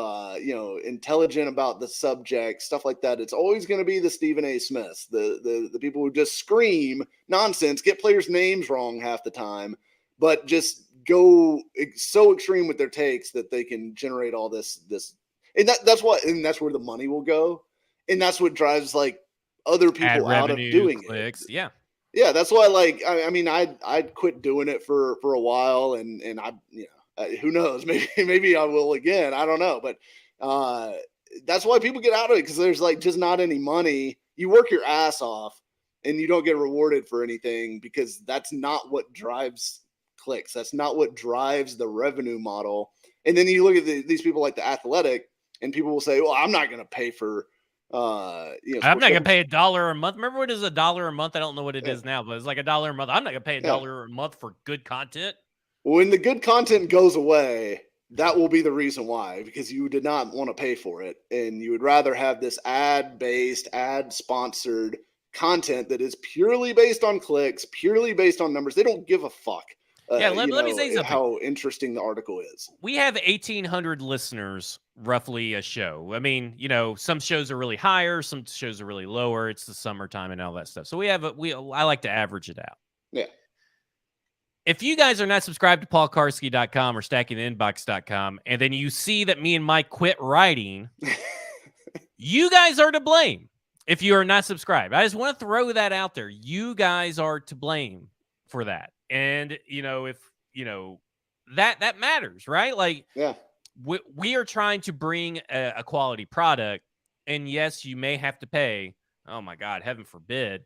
B: intelligent about the subject, stuff like that. It's always going to be the Stephen A. Smiths, the people who just scream nonsense, get players' names wrong half the time, but just go so extreme with their takes that they can generate all this, and that's where the money will go, and that's what drives like other people out of doing
A: clicks.
B: it. Yeah, that's why. Like, I mean, I'd quit doing it for a while, and I, who knows? Maybe I will again. I don't know, but that's why people get out of it, because there's like just not any money. You work your ass off, and you don't get rewarded for anything, because that's not what drives clicks. That's not what drives the revenue model. And then you look at these people like The Athletic, and people will say, "Well, I'm not going to pay for."
A: I'm not gonna pay $1 a month. Remember what is $1 a month? I don't know what it is now, but it's like $1 a month. I'm not gonna pay $1 a month for good content.
B: When the good content goes away, that will be the reason why, because you did not want to pay for it, and you would rather have this ad-based, ad-sponsored content that is purely based on clicks, purely based on numbers. They don't give a fuck.
A: Let me say something.
B: How interesting the article is.
A: We have 1,800 listeners, roughly, a show. I mean, some shows are really higher, some shows are really lower. It's the summertime and all that stuff. So I like to average it out.
B: Yeah.
A: If you guys are not subscribed to paulkarski.com or stackingtheinbox.com, and then you see that me and Mike quit writing, you guys are to blame if you are not subscribed. I just want to throw that out there. You guys are to blame for that. And, if, that matters, right? Like,
B: yeah,
A: we are trying to bring a quality product, and yes, you may have to pay. Oh my God, heaven forbid.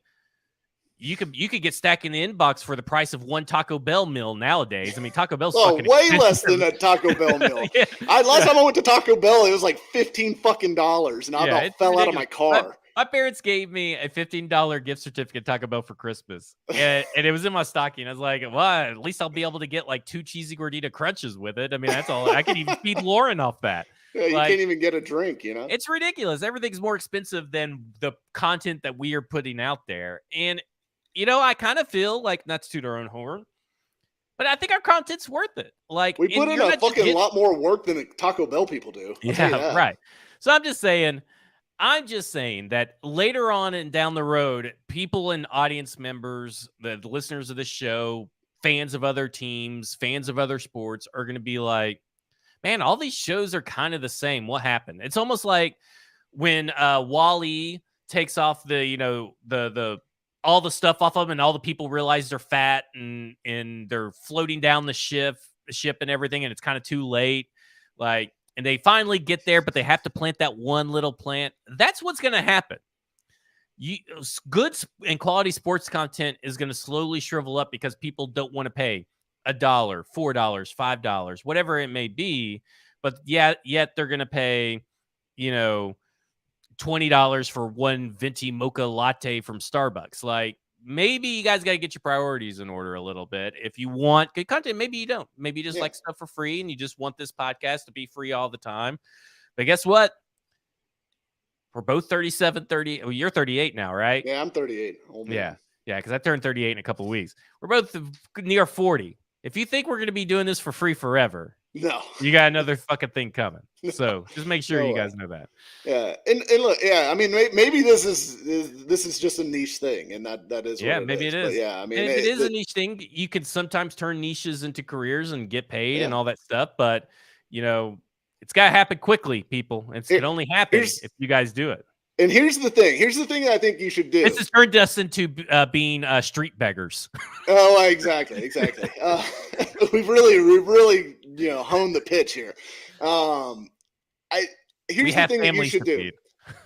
A: You could get Stacking the Inbox for the price of one Taco Bell meal nowadays. I mean, Taco Bell's fucking
B: way
A: expensive.
B: less than a Taco Bell meal. Yeah. Last time I went to Taco Bell, it was like $15, and I about fell out of my car.
A: My parents gave me a $15 gift certificate to Taco Bell for Christmas, and it was in my stocking. I was like, well, at least I'll be able to get like 2 cheesy gordita crunches with it. I mean, that's all. I could even feed Lauren off that.
B: Yeah, you can't even get a drink,
A: It's ridiculous. Everything's more expensive than the content that we are putting out there. And, I kind of feel like, not to toot our own horn, but I think our content's worth it. Like,
B: we put in a fucking lot more work than the Taco Bell people do.
A: Yeah, right. So I'm just saying that later on and down the road, people and audience members, the listeners of the show, fans of other teams, fans of other sports are going to be like, man, all these shows are kind of the same. What happened? It's almost like when Wall-E takes off the all the stuff off of them, and all the people realize they're fat and they're floating down the ship and everything, and it's kind of too late. Like, and they finally get there, but they have to plant that one little plant. That's what's going to happen. Good and quality sports content is going to slowly shrivel up because people don't want to pay $1, $4, $5, whatever it may be. But yet they're going to pay, $20 for one venti mocha latte from Starbucks. Like, maybe you guys got to get your priorities in order a little bit. If you want good content, maybe you don't. Maybe you just like stuff for free and you just want this podcast to be free all the time. But guess what? We're both 37, 30. Oh, you're 38 now, right?
B: Yeah, I'm 38.
A: Yeah, because I turned 38 in a couple of weeks. We're both near 40. If you think we're going to be doing this for free forever,
B: no,
A: you got another fucking thing coming.
B: No.
A: So just make sure you guys know that.
B: Yeah, and look, I mean, maybe this is just a niche thing, and that is what
A: maybe it is.
B: But yeah, I mean,
A: and if it is a niche thing, you can sometimes turn niches into careers and get paid and all that stuff. But it's got to happen quickly, people. It can only happen if you guys do it.
B: And here's the thing that I think you should do.
A: This has turned us into being street beggars.
B: Oh, exactly. We've really honed the pitch here. Here's the thing that you should do.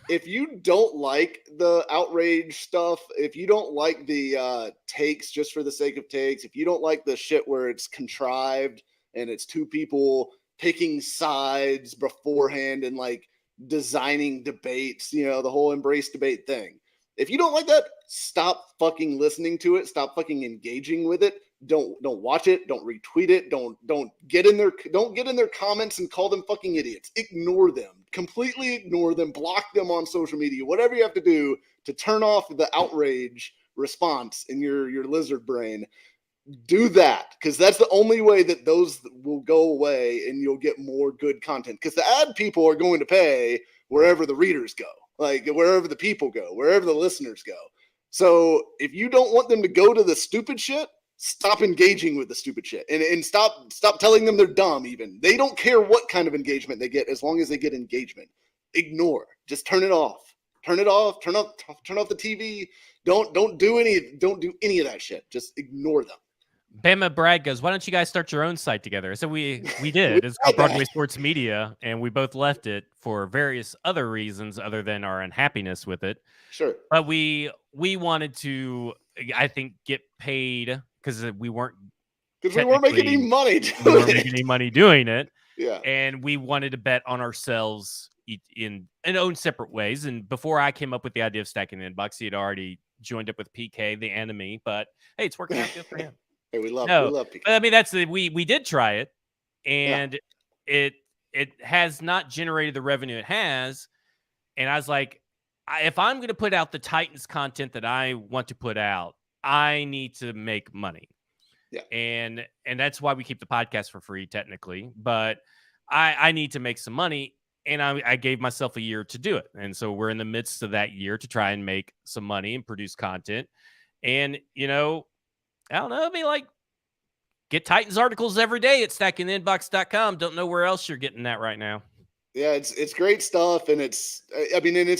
B: If you don't like the outrage stuff, if you don't like the takes just for the sake of takes, if you don't like the shit where it's contrived and it's two people picking sides beforehand and like designing debates, the whole embrace debate thing. If you don't like that, stop fucking listening to it. Stop fucking engaging with it. Don't watch it. Don't retweet it. Don't get in their comments and call them fucking idiots. Ignore them. Completely ignore them. Block them on social media. Whatever you have to do to turn off the outrage response in your lizard brain. Do that, because that's the only way that those will go away and you'll get more good content, because the ad people are going to pay wherever the readers go, like wherever the people go, wherever the listeners go. So if you don't want them to go to the stupid shit, stop engaging with the stupid shit and stop telling them they're dumb. Even they don't care what kind of engagement they get, as long as they get engagement. Ignore, just turn it off. Turn off the TV. Don't do any of that shit. Just ignore them.
A: Bama Brad goes, why don't you guys start your own site together? So we did. It's called Broadway Sports Media, and we both left it for various other reasons other than our unhappiness with it.
B: Sure.
A: But we wanted to, I think, get paid because we weren't
B: making any money
A: doing it.
B: Yeah.
A: And we wanted to bet on ourselves in own separate ways. And before I came up with the idea of Stacking the Inbox, he had already joined up with PK, the enemy. But hey, it's working out good for him.
B: Hey, we love PK.
A: I mean, we did try it, and it has not generated the revenue it has. And I was like, if I'm going to put out the Titans content that I want to put out, I need to make money.
B: Yeah.
A: And that's why we keep the podcast for free, technically. But I need to make some money, and I gave myself a year to do it. And so we're in the midst of that year to try and make some money and produce content. And, I don't know. I mean, like, get Titans articles every day at stackingtheinbox.com. Don't know where else you're getting that right now.
B: Yeah, it's great stuff, and it's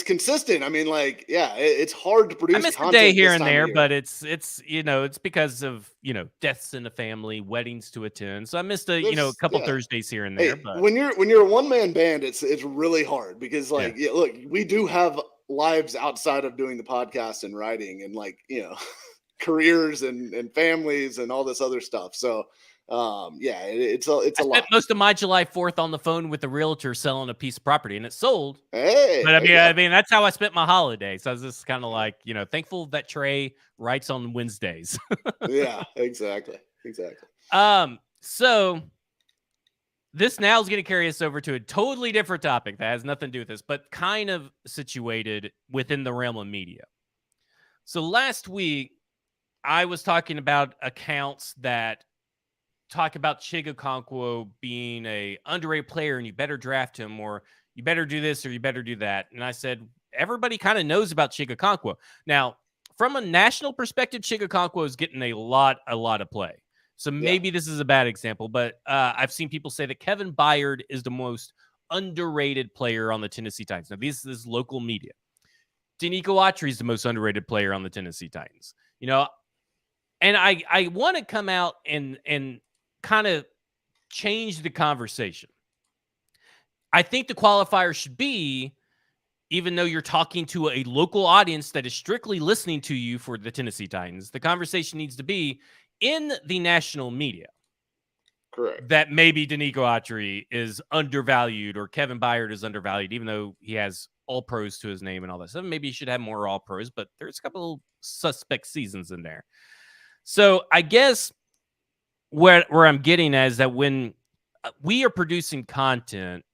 B: consistent. I mean, like, it's hard to produce.
A: I missed a day here and there, but it's because of deaths in the family, weddings to attend. So I missed a couple Thursdays here and there.
B: Hey,
A: but
B: when you're a one-man band, it's really hard because look, we do have lives outside of doing the podcast and writing, and careers and families and all this other stuff. So it's a lot.
A: Most of my July 4th on the phone with the realtor selling a piece of property, and it sold.
B: Hey,
A: but I mean that's how I spent my holiday. So I was just kind of like, thankful that Trey writes on Wednesdays.
B: Yeah, exactly.
A: So this now is going to carry us over to a totally different topic that has nothing to do with this, but kind of situated within the realm of media. So last week, I was talking about accounts that talk about Chig Okonkwo being a underrated player and you better draft him, or you better do this or you better do that. And I said, everybody kind of knows about Chig Okonkwo. Now, from a national perspective, Chig Okonkwo is getting a lot of play. So
B: Yeah.
A: maybe this is a bad example, but I've seen people say that Kevin Byard is the most underrated player on the Tennessee Titans. Now, this is local media. Denico Autry is the most underrated player on the Tennessee Titans. And I want to come out and kind of change the conversation. I think the qualifier should be, even though you're talking to a local audience that is strictly listening to you for the Tennessee Titans, the conversation needs to be in the national media.
B: Correct.
A: That maybe Denico Autry is undervalued or Kevin Byard is undervalued, even though he has all pros to his name and all that stuff. Maybe he should have more all pros, but there's a couple suspect seasons in there. So I guess where I'm getting at is that when we are producing content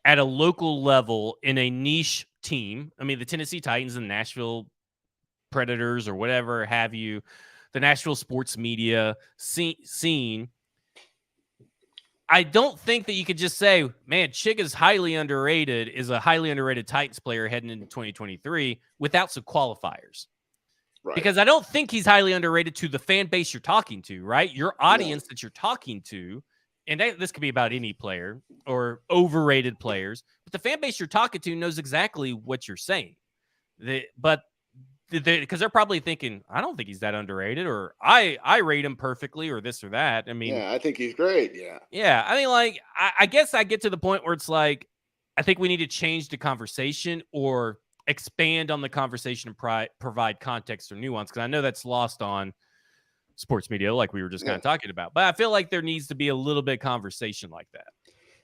A: at a local level in a niche team, I mean, the Tennessee Titans and Nashville Predators or whatever have you, the Nashville sports media scene, I don't think that you could just say, man, Chig is a highly underrated Titans player heading into 2023 without some qualifiers.
B: Right.
A: Because I don't think he's highly underrated to the fan base you're talking to, right? Your audience that you're talking to, and this could be about any player or overrated players, but the fan base you're talking to knows exactly what you're saying. Because they're probably thinking, I don't think he's that underrated, or I rate him perfectly, or this or that. I mean,
B: yeah, I think he's great. Yeah.
A: Yeah. I mean, like, I guess I get to the point where it's like, I think we need to change the conversation or expand on the conversation and provide context or nuance. Because I know that's lost on sports media, like we were just kind of talking about. But I feel like there needs to be a little bit of conversation like that.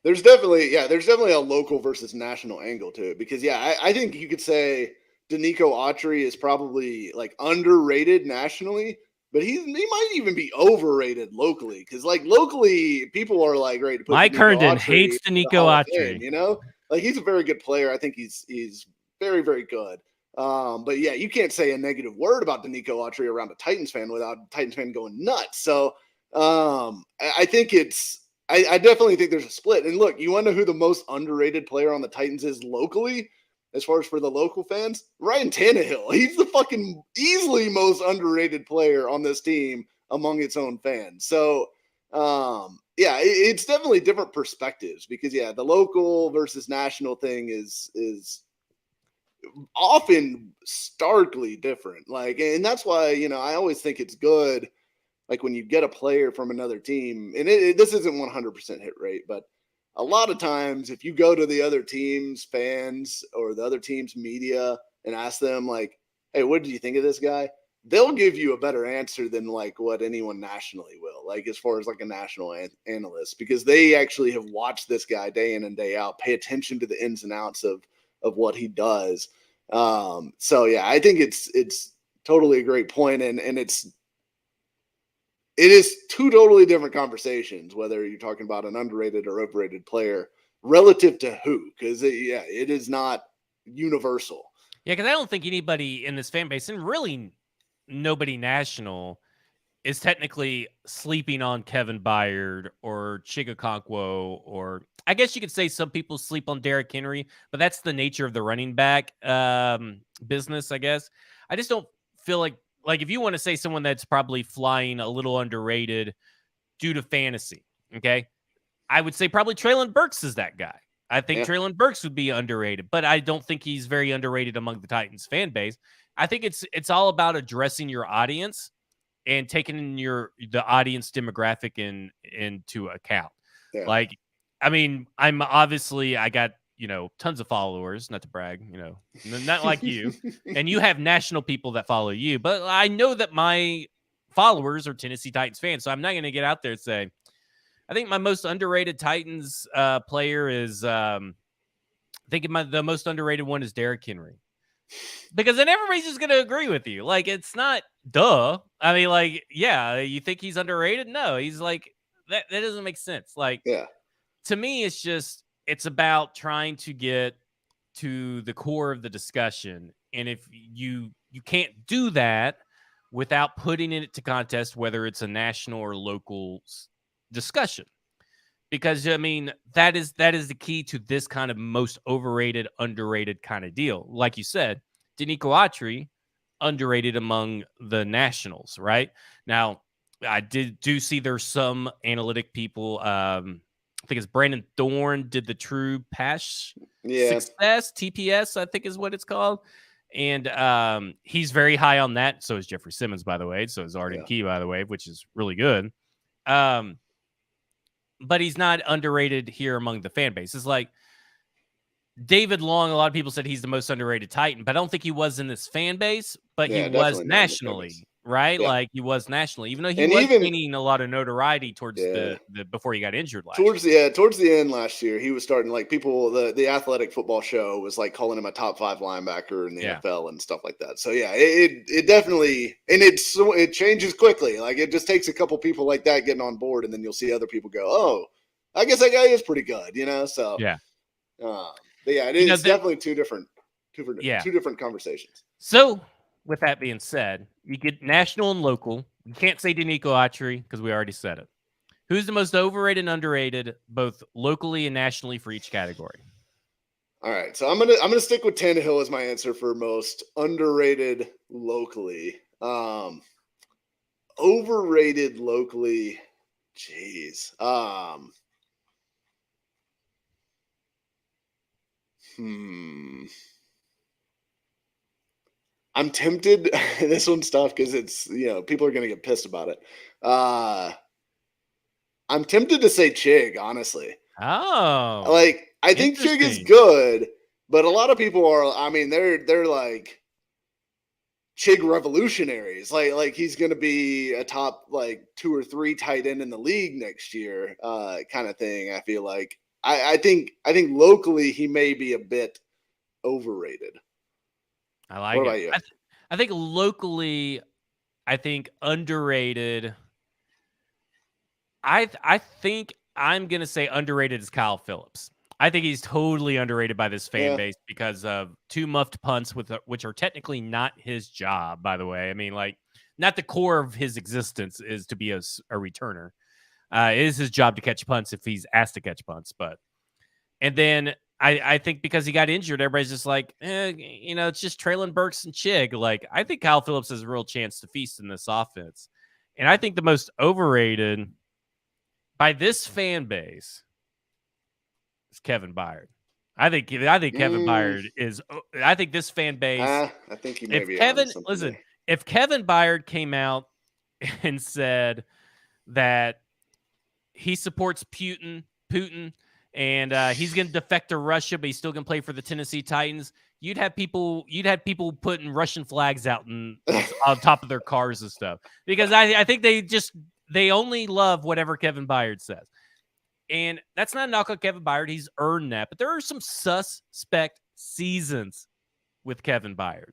B: There's definitely a local versus national angle to it because I think you could say Denico Autry is probably like underrated nationally, but he might even be overrated locally because like locally people are like ready to put
A: Mike
B: Denico
A: Herndon
B: Autry
A: hates
B: in the
A: Denico
B: Hall of
A: Autry.
B: Fame, like he's a very good player. I think he's very, very good. But yeah, you can't say a negative word about Denico Autry around a Titans fan without a Titans fan going nuts. So I think I definitely think there's a split. And look, you want to know who the most underrated player on the Titans is locally, as far as for the local fans? Ryan Tannehill. He's the fucking easily most underrated player on this team among its own fans. So, it's definitely different perspectives because, the local versus national thing is often starkly different. Like, and that's why, I always think it's good like when you get a player from another team, and this isn't 100% hit rate, but a lot of times if you go to the other team's fans or the other team's media and ask them like, hey, what did you think of this guy? They'll give you a better answer than like what anyone nationally will, like as far as like a national analyst, because they actually have watched this guy day in and day out, pay attention to the ins and outs of what he does. I think it's totally a great point. And it is two totally different conversations, whether you're talking about an underrated or overrated player relative to who, because it is not universal.
A: Yeah, because I don't think anybody in this fan base, and really nobody national, is technically sleeping on Kevin Byard or Chigakonkwo, or I guess you could say some people sleep on Derrick Henry, but that's the nature of the running back business, I guess. I just don't feel like if you want to say someone that's probably flying a little underrated due to fantasy, okay, I would say probably Treylon Burks is that guy. I think Treylon Burks would be underrated, but I don't think he's very underrated among the Titans fan base. I think it's all about addressing your audience and taking the audience demographic into account.
B: Yeah.
A: Like, I mean, I got, tons of followers, not to brag, not like you, and you have national people that follow you, but I know that my followers are Tennessee Titans fans. So I'm not going to get out there and say, I think my most underrated Titans player is, the most underrated one is Derrick Henry. Because then everybody's just going to agree with you. Like, it's not duh. I mean, like, yeah, you think he's underrated? No, he's like, that doesn't make sense. Like, to me, it's about trying to get to the core of the discussion. And if you can't do that without putting it to contest, whether it's a national or local discussion. Because, I mean, that is the key to this kind of most overrated, underrated kind of deal. Like you said, Denico Autry, underrated among the nationals, right? Now, I do see there's some analytic people. I think it's Brandon Thorne did the True Pass Success, TPS, I think is what it's called. And he's very high on that. So is Jeffrey Simmons, by the way. So is Arden Key, by the way, which is really good. But he's not underrated here among the fan base. It's like David Long, a lot of people said he's the most underrated Titan, but I don't think he was in this fan base, but he was nationally, right? Yeah. Like he was nationally, even though he was gaining a lot of notoriety towards the before he got injured last
B: year. Towards the end last year, he was starting like people, the Athletic Football Show was like calling him a top 5 linebacker in the NFL and stuff like that. So yeah, it definitely, and it changes quickly. Like it just takes a couple people like that getting on board, and then you'll see other people go, oh, I guess that guy is pretty good, So
A: yeah.
B: But yeah, it's definitely two different conversations.
A: So, with that being said, you get national and local. You can't say Danico Autry because we already said it. Who's the most overrated and underrated, both locally and nationally, for each category?
B: All right, so I'm gonna stick with Tannehill as my answer for most underrated locally. Overrated locally, jeez. I'm tempted. This one's tough because it's, people are going to get pissed about it. I'm tempted to say Chig, honestly.
A: Oh.
B: Like, I think Chig is good, but a lot of people are, they're like Chig revolutionaries. Like he's going to be a top, 2 or 3 tight end in the league next year, kind of thing, I feel like. I think locally he may be a bit overrated.
A: I like it. What about you? I think locally, I think underrated. I think I'm gonna say underrated is Kyle Phillips. I think he's totally underrated by this fan base because of 2 muffed punts, which are technically not his job, by the way. I mean, like, not the core of his existence is to be a returner. It is his job to catch punts if he's asked to catch punts. And then I think because he got injured, everybody's just like, it's just Traylon Burks and Chig. Like, I think Kyle Phillips has a real chance to feast in this offense. And I think the most overrated by this fan base is Kevin Byard. I think Kevin Byard is. I think this fan base.
B: I think he may be on something.
A: Listen, if Kevin Byard came out and said that he supports Putin, and he's going to defect to Russia, but he's still going to play for the Tennessee Titans, you'd have people putting Russian flags out on top of their cars and stuff, because I think they only love whatever Kevin Byard says. And that's not a knock on Kevin Byard. He's earned that. But there are some suspect seasons with Kevin Byard,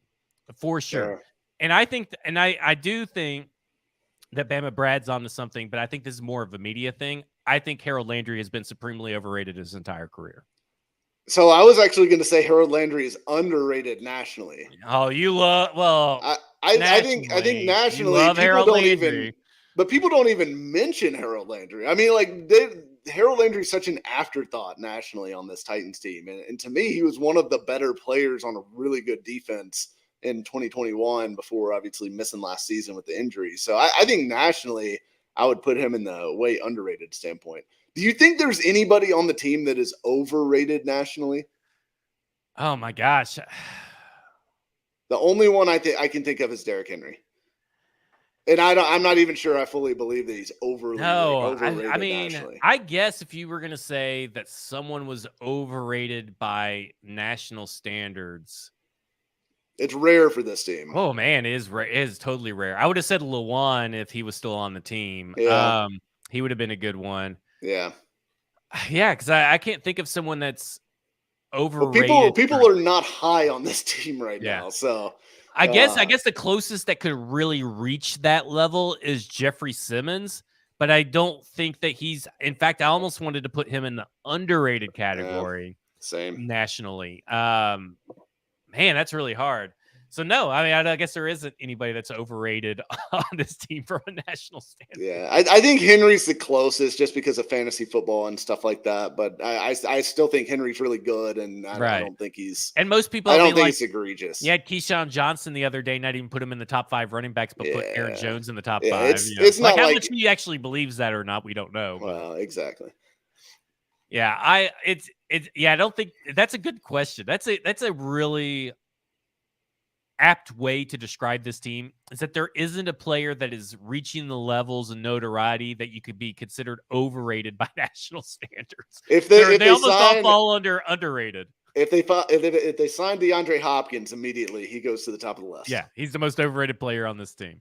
A: for sure. And I think, I do think that Bama Brad's onto something, but I think this is more of a media thing. I think Harold Landry has been supremely overrated his entire career.
B: So I was actually going to say Harold Landry is underrated nationally.
A: Oh, you love, well,
B: I think nationally people don't even, but people don't even mention Harold Landry. I mean, like, Harold Landry is such an afterthought nationally on this Titans team. And to me, he was one of the better players on a really good defense in 2021 before obviously missing last season with the injury. So I think nationally, I would put him in the way underrated standpoint. Do you think there's anybody on the team that is overrated nationally?
A: Oh my gosh.
B: The only one I can think of is Derrick Henry. And I'm not even sure I fully believe that he's overrated.
A: I mean,
B: nationally.
A: I guess if you were going to say that someone was overrated by national standards,
B: it's rare for this team.
A: Oh man, it is totally rare. I would have said Lawan if he was still on the team.
B: Yeah.
A: He would have been a good one.
B: Yeah.
A: Yeah, because I can't think of someone that's overrated.
B: Well, people are not high on this team right now. So
A: I guess the closest that could really reach that level is Jeffrey Simmons, but I don't think that he's. In fact, I almost wanted to put him in the underrated category.
B: Same
A: nationally. Man, that's really hard. So no, I mean, I guess there isn't anybody that's overrated on this team from a national standpoint.
B: Yeah, I think Henry's the closest just because of fantasy football and stuff like that. But I still think Henry's really good, and I don't think he's.
A: And most people,
B: I
A: I
B: don't
A: mean,
B: think
A: like,
B: it's egregious.
A: you had Keyshawn Johnson the other day, not even put him in the top 5 running backs, but put Aaron Jones in the top 5.
B: It's
A: like
B: not
A: how
B: like
A: much he actually believes that or not, we don't know.
B: Well, exactly.
A: Yeah, I don't think that's a good question. That's a really apt way to describe this team, is that there isn't a player that is reaching the levels of notoriety that you could be considered overrated by national standards.
B: If
A: they almost all fall under underrated.
B: If they signed DeAndre Hopkins immediately, he goes to the top of the list.
A: Yeah, he's the most overrated player on this team.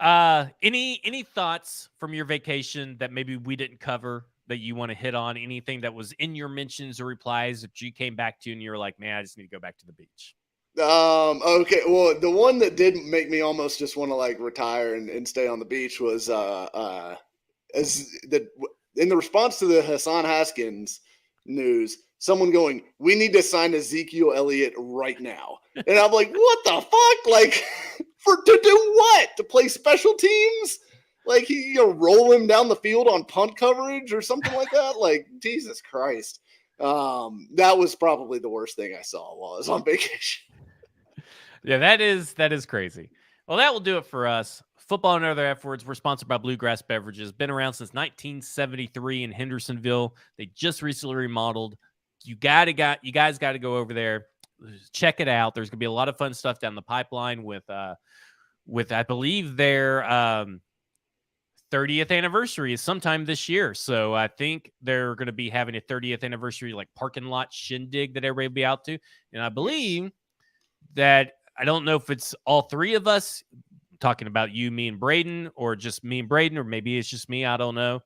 A: Any thoughts from your vacation that maybe we didn't cover that you want to hit on? Anything that was in your mentions or replies that you came back to and you were like, man, I just need to go back to the beach?
B: Okay. Well, the one that did make me almost just want to like retire and stay on the beach was in the response to the Hassan Haskins news, someone going, "We need to sign Ezekiel Elliott right now," and I'm like, "What the fuck? Like, to do what? To play special teams? Like roll him down the field on punt coverage or something like that? Like, Jesus Christ." That was probably the worst thing I saw while I was on vacation.
A: Yeah, that is crazy. Well, that will do it for us. Football and Other F Words. We're sponsored by Bluegrass Beverages. Been around since 1973 in Hendersonville. They just recently remodeled. You guys got to go over there, check it out. There's gonna be a lot of fun stuff down the pipeline with I believe their 30th anniversary is sometime this year. So I think they're going to be having a 30th anniversary like parking lot shindig that everybody will be out to. And I believe that, I don't know if it's all three of us talking about you, me, and Braden, or just me and Braden, or maybe it's just me. I don't know.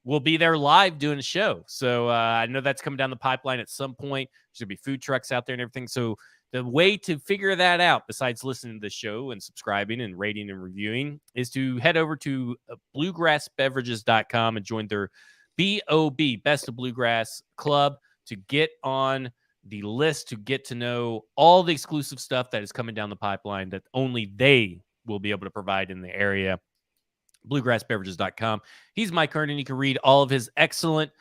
A: We'll be there live doing a show. So I know that's coming down the pipeline at some point. There's going to be food trucks out there and everything. So the way to figure that out, besides listening to the show and subscribing and rating and reviewing, is to head over to bluegrassbeverages.com and join their BOB, Best of Bluegrass Club, to get on the list, to get to know all the exclusive stuff that is coming down the pipeline that only they will be able to provide in the area. Bluegrassbeverages.com. He's Mike Herndon. You can read all of his excellent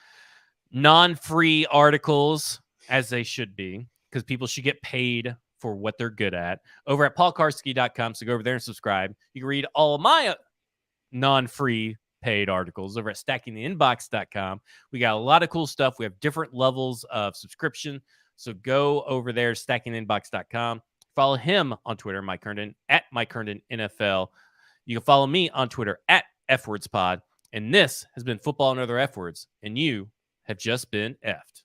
A: non-free articles, as they should be, because people should get paid for what they're good at, over at paulkarski.com. So go over there and subscribe. You can read all of my non-free paid articles over at stackingtheinbox.com. We got a lot of cool stuff. We have different levels of subscription. So go over there, stackingtheinbox.com. Follow him on Twitter, Mike Herndon, at Mike Herndon NFL. You can follow me on Twitter at FWordsPod. And this has been Football and Other F Words. And you have just been effed.